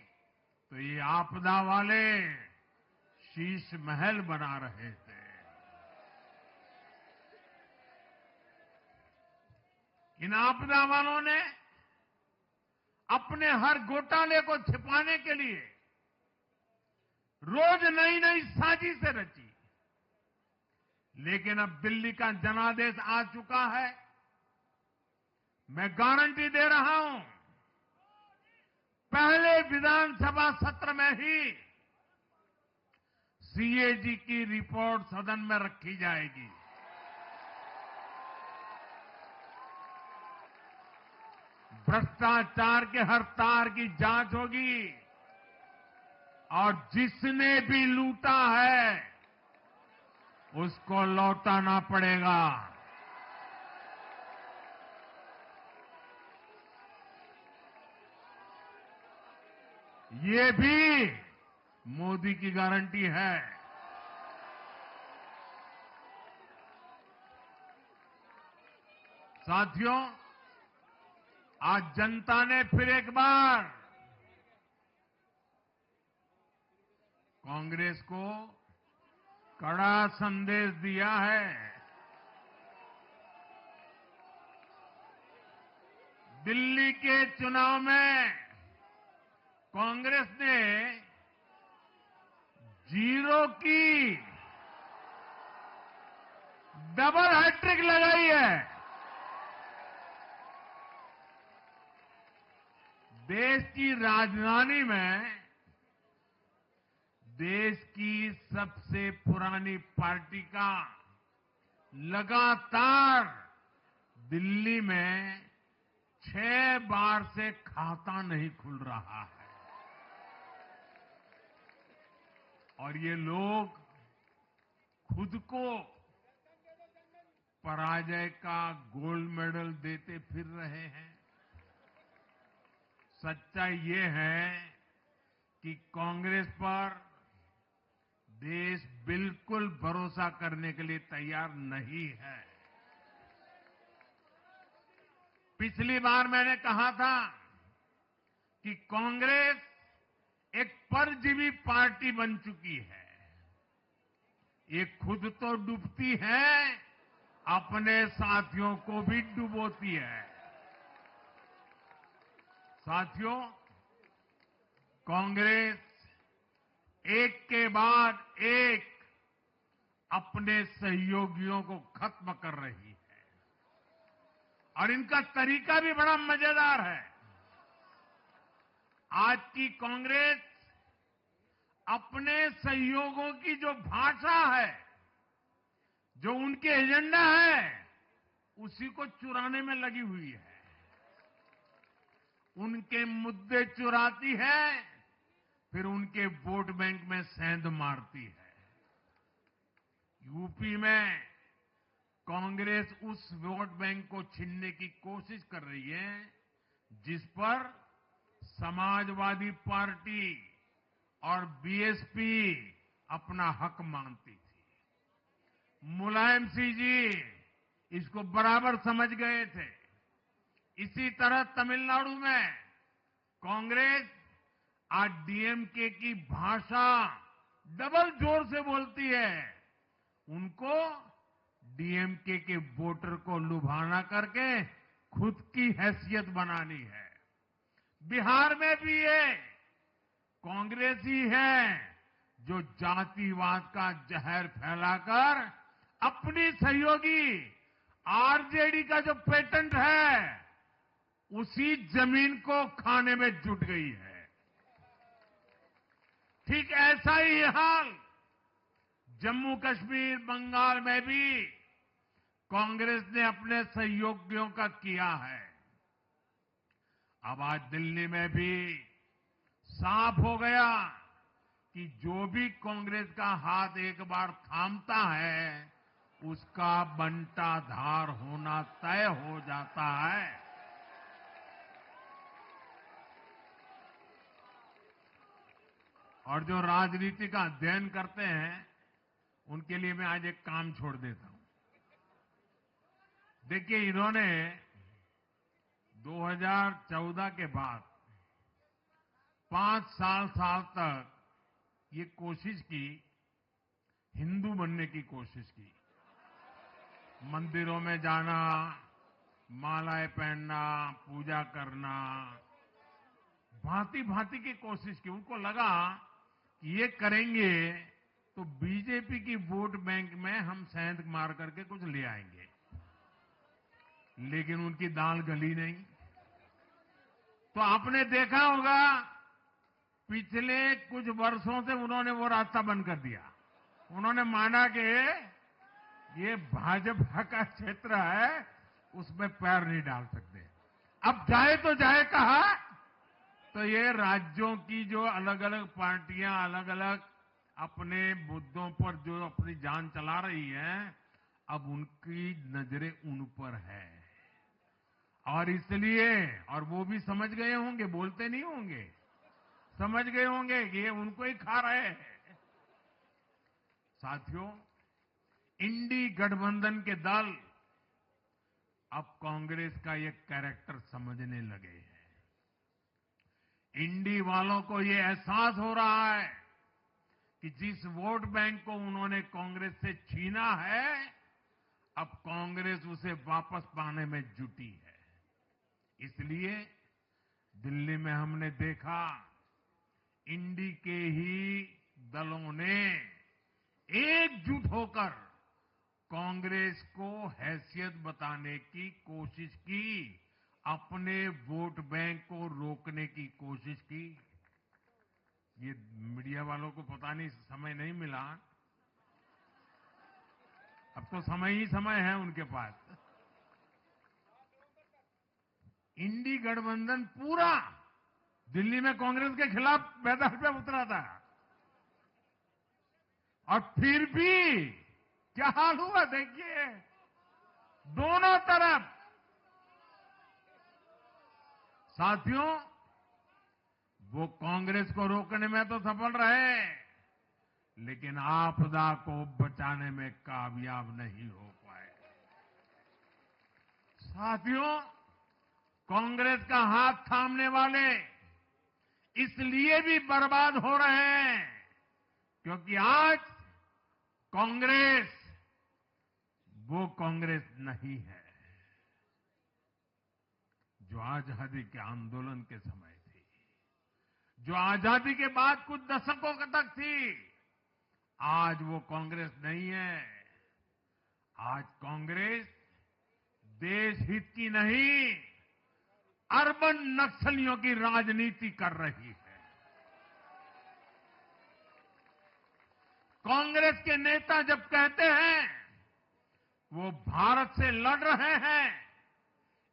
तो ये आपदा वाले शीश महल बना रहे थे। इन आपदा वालों ने अपने हर घोटाले को छिपाने के लिए रोज नई नई साजिशें रची। लेकिन अब दिल्ली का जनादेश आ चुका है। मैं गारंटी दे रहा हूं, पहले विधानसभा सत्र में ही सीएजी की रिपोर्ट सदन में रखी जाएगी। भ्रष्टाचार के हर तार की जांच होगी और जिसने भी लूटा है उसको लौटाना पड़ेगा। ये भी मोदी की गारंटी है। साथियों, आज जनता ने फिर एक बार कांग्रेस को कड़ा संदेश दिया है। दिल्ली के चुनाव में कांग्रेस ने 0 की डबल हैट्रिक लगाई है। देश की राजधानी में देश की सबसे पुरानी पार्टी का लगातार दिल्ली में 6 बार से खाता नहीं खुल रहा है और ये लोग खुद को पराजय का गोल्ड मेडल देते फिर रहे हैं। सच्चाई ये है कि कांग्रेस पर देश बिल्कुल भरोसा करने के लिए तैयार नहीं है। पिछली बार मैंने कहा था कि कांग्रेस एक परजीवी पार्टी बन चुकी है। ये खुद तो डूबती है, अपने साथियों को भी डुबोती है। साथियों, कांग्रेस एक के बाद एक अपने सहयोगियों को खत्म कर रही है और इनका तरीका भी बड़ा मजेदार है। आज की कांग्रेस अपने सहयोगियों की जो भाषा है, जो उनके एजेंडा है, उसी को चुराने में लगी हुई है। उनके मुद्दे चुराती है, फिर उनके वोट बैंक में सेंध मारती है। यूपी में कांग्रेस उस वोट बैंक को छीनने की कोशिश कर रही है जिस पर समाजवादी पार्टी और बीएसपी अपना हक मानती थी। मुलायम सिंह जी इसको बराबर समझ गए थे। इसी तरह तमिलनाडु में कांग्रेस आज डीएमके की भाषा डबल जोर से बोलती है। उनको डीएमके के वोटर को लुभाना करके खुद की हैसियत बनानी है। बिहार में भी ये कांग्रेस ही है जो जातिवाद का जहर फैलाकर अपनी सहयोगी आरजेडी का जो पेटेंट है उसी जमीन को खाने में जुट गई है। ठीक ऐसा ही हाल जम्मू कश्मीर, बंगाल में भी कांग्रेस ने अपने सहयोगियों का किया है। अब आज दिल्ली में भी साफ हो गया कि जो भी कांग्रेस का हाथ एक बार थामता है उसका बंटाधार होना तय हो जाता है। और जो राजनीति का अध्ययन करते हैं उनके लिए मैं आज एक काम छोड़ देता हूं। देखिए, इन्होंने 2014 के बाद 5 साल तक ये कोशिश की, हिंदू बनने की कोशिश की। मंदिरों में जाना, मालाएं पहनना, पूजा करना, भांति भांति की कोशिश की। उनको लगा कि ये करेंगे तो बीजेपी की वोट बैंक में हम सेंध मार करके कुछ ले आएंगे, लेकिन उनकी दाल गली नहीं। तो आपने देखा होगा पिछले कुछ वर्षों से उन्होंने वो रास्ता बंद कर दिया। उन्होंने माना कि ये भाजपा का क्षेत्र है, उसमें पैर नहीं डाल सकते। अब जाए तो जाए कहा, तो ये राज्यों की जो अलग अलग पार्टियां अलग अलग अपने मुद्दों पर जो अपनी जान चला रही हैं, अब उनकी नजरें उन पर है। और इसलिए, और वो भी समझ गए होंगे, बोलते नहीं होंगे, समझ गए होंगे कि ये उनको ही खा रहे हैं। साथियों, इंडी गठबंधन के दल अब कांग्रेस का ये कैरेक्टर समझने लगे हैं। इंडी वालों को ये एहसास हो रहा है कि जिस वोट बैंक को उन्होंने कांग्रेस से छीना है, अब कांग्रेस उसे वापस पाने में जुटी है। इसलिए दिल्ली में हमने देखा, इंडी के ही दलों ने एकजुट होकर कांग्रेस को हैसियत बताने की कोशिश की, अपने वोट बैंक को रोकने की कोशिश की। ये मीडिया वालों को पता नहीं समय नहीं मिला, अब तो समय ही समय है उनके पास। इंडी गठबंधन पूरा दिल्ली में कांग्रेस के खिलाफ मैदान पे उतरा था, और फिर भी क्या हाल हुआ देखिए, दोनों तरफ। साथियों, वो कांग्रेस को रोकने में तो सफल रहे, लेकिन आपदा को बचाने में कामयाब नहीं हो पाए। साथियों, कांग्रेस का हाथ थामने वाले इसलिए भी बर्बाद हो रहे हैं क्योंकि आज कांग्रेस वो कांग्रेस नहीं है जो आजादी के आंदोलन के समय थी, जो आजादी के बाद कुछ दशकों तक थी। आज वो कांग्रेस नहीं है। आज कांग्रेस देश हित की नहीं, अर्बन नक्सलियों की राजनीति कर रही है। कांग्रेस के नेता जब कहते हैं वो भारत से लड़ रहे हैं,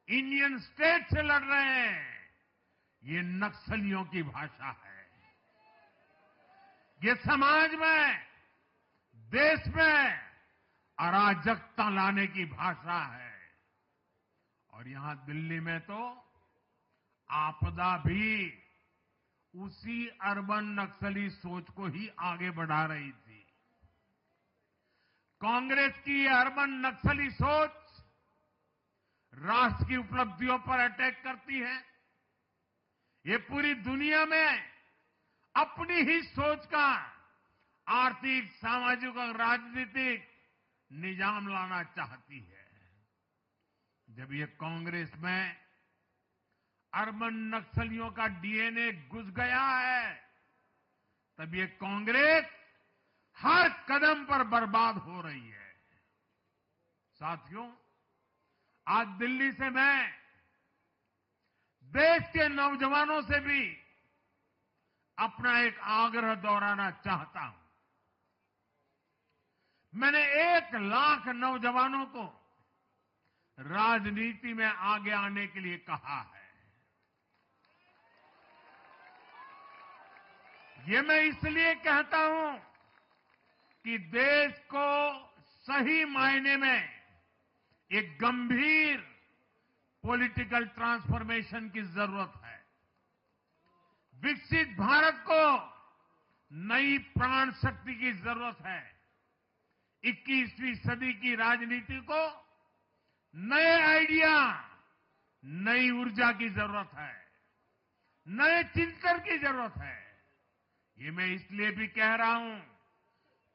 इंडियन स्टेट से लड़ रहे हैं, ये नक्सलियों की भाषा है। ये समाज में, देश में अराजकता लाने की भाषा है। और यहां दिल्ली में तो आपदा भी उसी अर्बन नक्सली सोच को ही आगे बढ़ा रही थी। कांग्रेस की ये अर्बन नक्सली सोच राष्ट्र की उपलब्धियों पर अटैक करती है। ये पूरी दुनिया में अपनी ही सोच का आर्थिक, सामाजिक और राजनीतिक निजाम लाना चाहती है। जब ये कांग्रेस में अर्बन नक्सलियों का डीएनए घुस गया है, तब ये कांग्रेस हर कदम पर बर्बाद हो रही है। साथियों, आज दिल्ली से मैं देश के नौजवानों से भी अपना एक आग्रह दोहराना चाहता हूं। मैंने 1 लाख नौजवानों को राजनीति में आगे आने के लिए कहा है। ये मैं इसलिए कहता हूं कि देश को सही मायने में एक गंभीर पॉलिटिकल ट्रांसफॉर्मेशन की जरूरत है। विकसित भारत को नई प्राण शक्ति की जरूरत है। 21वीं सदी की राजनीति को नए आइडिया, नई ऊर्जा की जरूरत है, नए चिंतन की जरूरत है। ये मैं इसलिए भी कह रहा हूं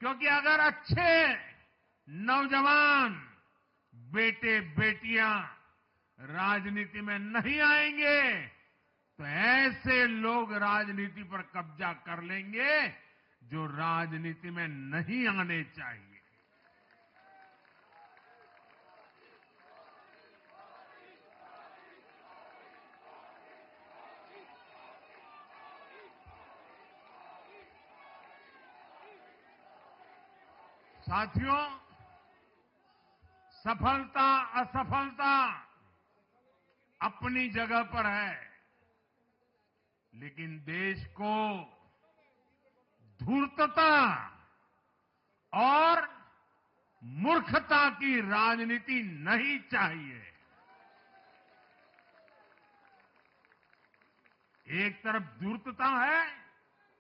क्योंकि अगर अच्छे नौजवान बेटे बेटियां राजनीति में नहीं आएंगे तो ऐसे लोग राजनीति पर कब्जा कर लेंगे जो राजनीति में नहीं आने चाहिए। साथियों, सफलता असफलता अपनी जगह पर है, लेकिन देश को धूर्तता और मूर्खता की राजनीति नहीं चाहिए। एक तरफ धूर्तता है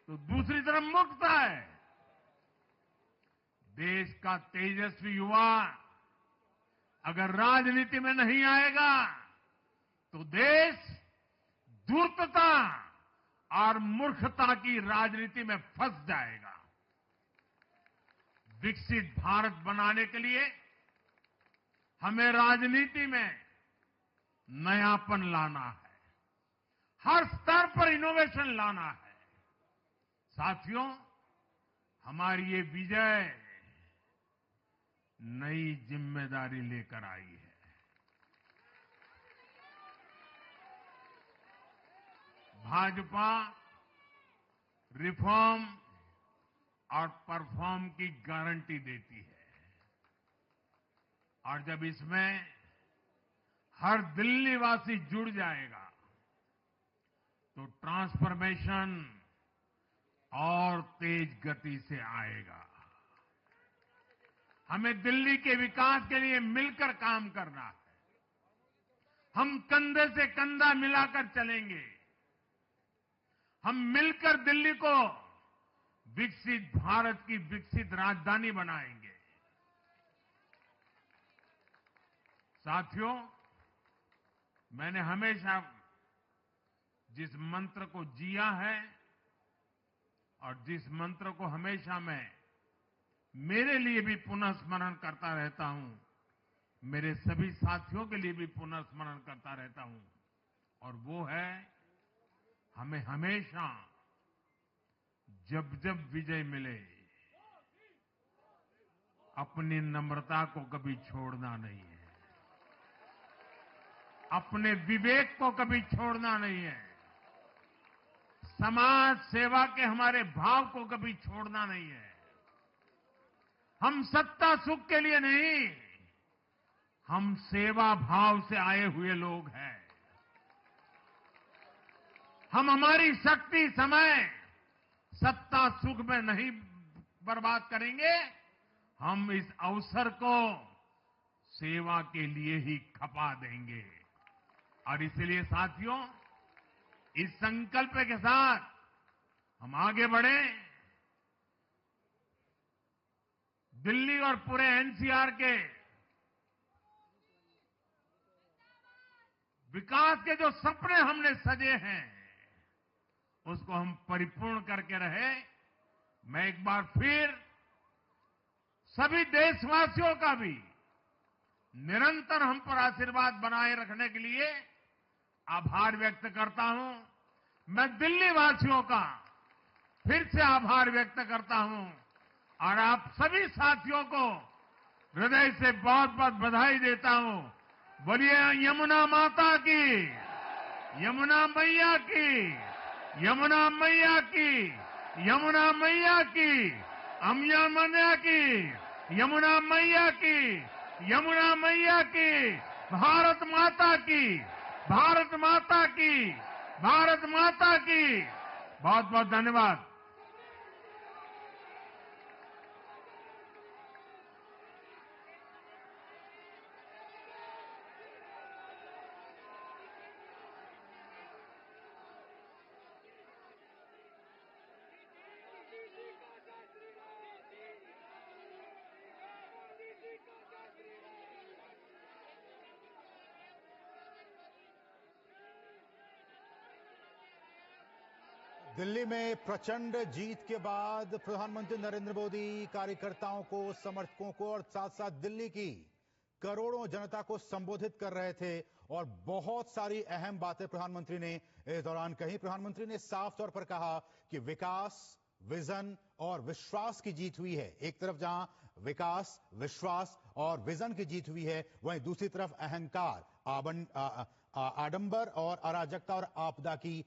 तो दूसरी तरफ मूर्खता है। देश का तेजस्वी युवा अगर राजनीति में नहीं आएगा तो देश धूर्तता और मूर्खता की राजनीति में फंस जाएगा। विकसित भारत बनाने के लिए हमें राजनीति में नयापन लाना है, हर स्तर पर इनोवेशन लाना है। साथियों, हमारी ये विजय नई जिम्मेदारी लेकर आई है। भाजपा रिफॉर्म और परफॉर्म की गारंटी देती है, और जब इसमें हर दिल्ली वासी जुड़ जाएगा तो ट्रांसफॉर्मेशन और तेज गति से आएगा। हमें दिल्ली के विकास के लिए मिलकर काम करना है। हम कंधे से कंधा मिलाकर चलेंगे। हम मिलकर दिल्ली को विकसित भारत की विकसित राजधानी बनाएंगे। साथियों, मैंने हमेशा जिस मंत्र को जिया है और जिस मंत्र को हमेशा मैं मेरे लिए भी पुनः स्मरण करता रहता हूं, मेरे सभी साथियों के लिए भी पुनः स्मरण करता रहता हूं, और वो है हमें हमेशा जब जब विजय मिले अपनी नम्रता को कभी छोड़ना नहीं है, अपने विवेक को कभी छोड़ना नहीं है, समाज सेवा के हमारे भाव को कभी छोड़ना नहीं है। हम सत्ता सुख के लिए नहीं, हम सेवा भाव से आए हुए लोग हैं। हम हमारी शक्ति समय सत्ता सुख में नहीं बर्बाद करेंगे, हम इस अवसर को सेवा के लिए ही खपा देंगे। और इसलिए साथियों, इस संकल्प के साथ हम आगे बढ़े। दिल्ली और पूरे एनसीआर के विकास के जो सपने हमने सजे हैं उसको हम परिपूर्ण करके रहे। मैं एक बार फिर सभी देशवासियों का भी निरंतर हम पर आशीर्वाद बनाए रखने के लिए आभार व्यक्त करता हूं। मैं दिल्ली वासियों का फिर से आभार व्यक्त करता हूं, और आप सभी साथियों को हृदय से बहुत बहुत बधाई देता हूं। बोलिए यमुना माता की, यमुना मैया की, यमुना मैया की, यमुना मैया की, अम्या मैया की, यमुना मैया की, यमुना मैया की, भारत माता की, भारत माता की, भारत माता की। बहुत बहुत धन्यवाद। दिल्ली में प्रचंड जीत के बाद प्रधानमंत्री नरेंद्र मोदी कार्यकर्ताओं को, समर्थकों को और साथ साथ दिल्ली की करोड़ों जनता को संबोधित कर रहे थे, और बहुत सारी अहम बातें प्रधानमंत्री ने इस दौरान कही। प्रधानमंत्री ने साफ तौर पर कहा कि विकास, विजन और विश्वास की जीत हुई है। एक तरफ जहां विकास, विश्वास और विजन की जीत हुई है, वहीं दूसरी तरफ अहंकार, आडंबर और अराजकता और आपदा की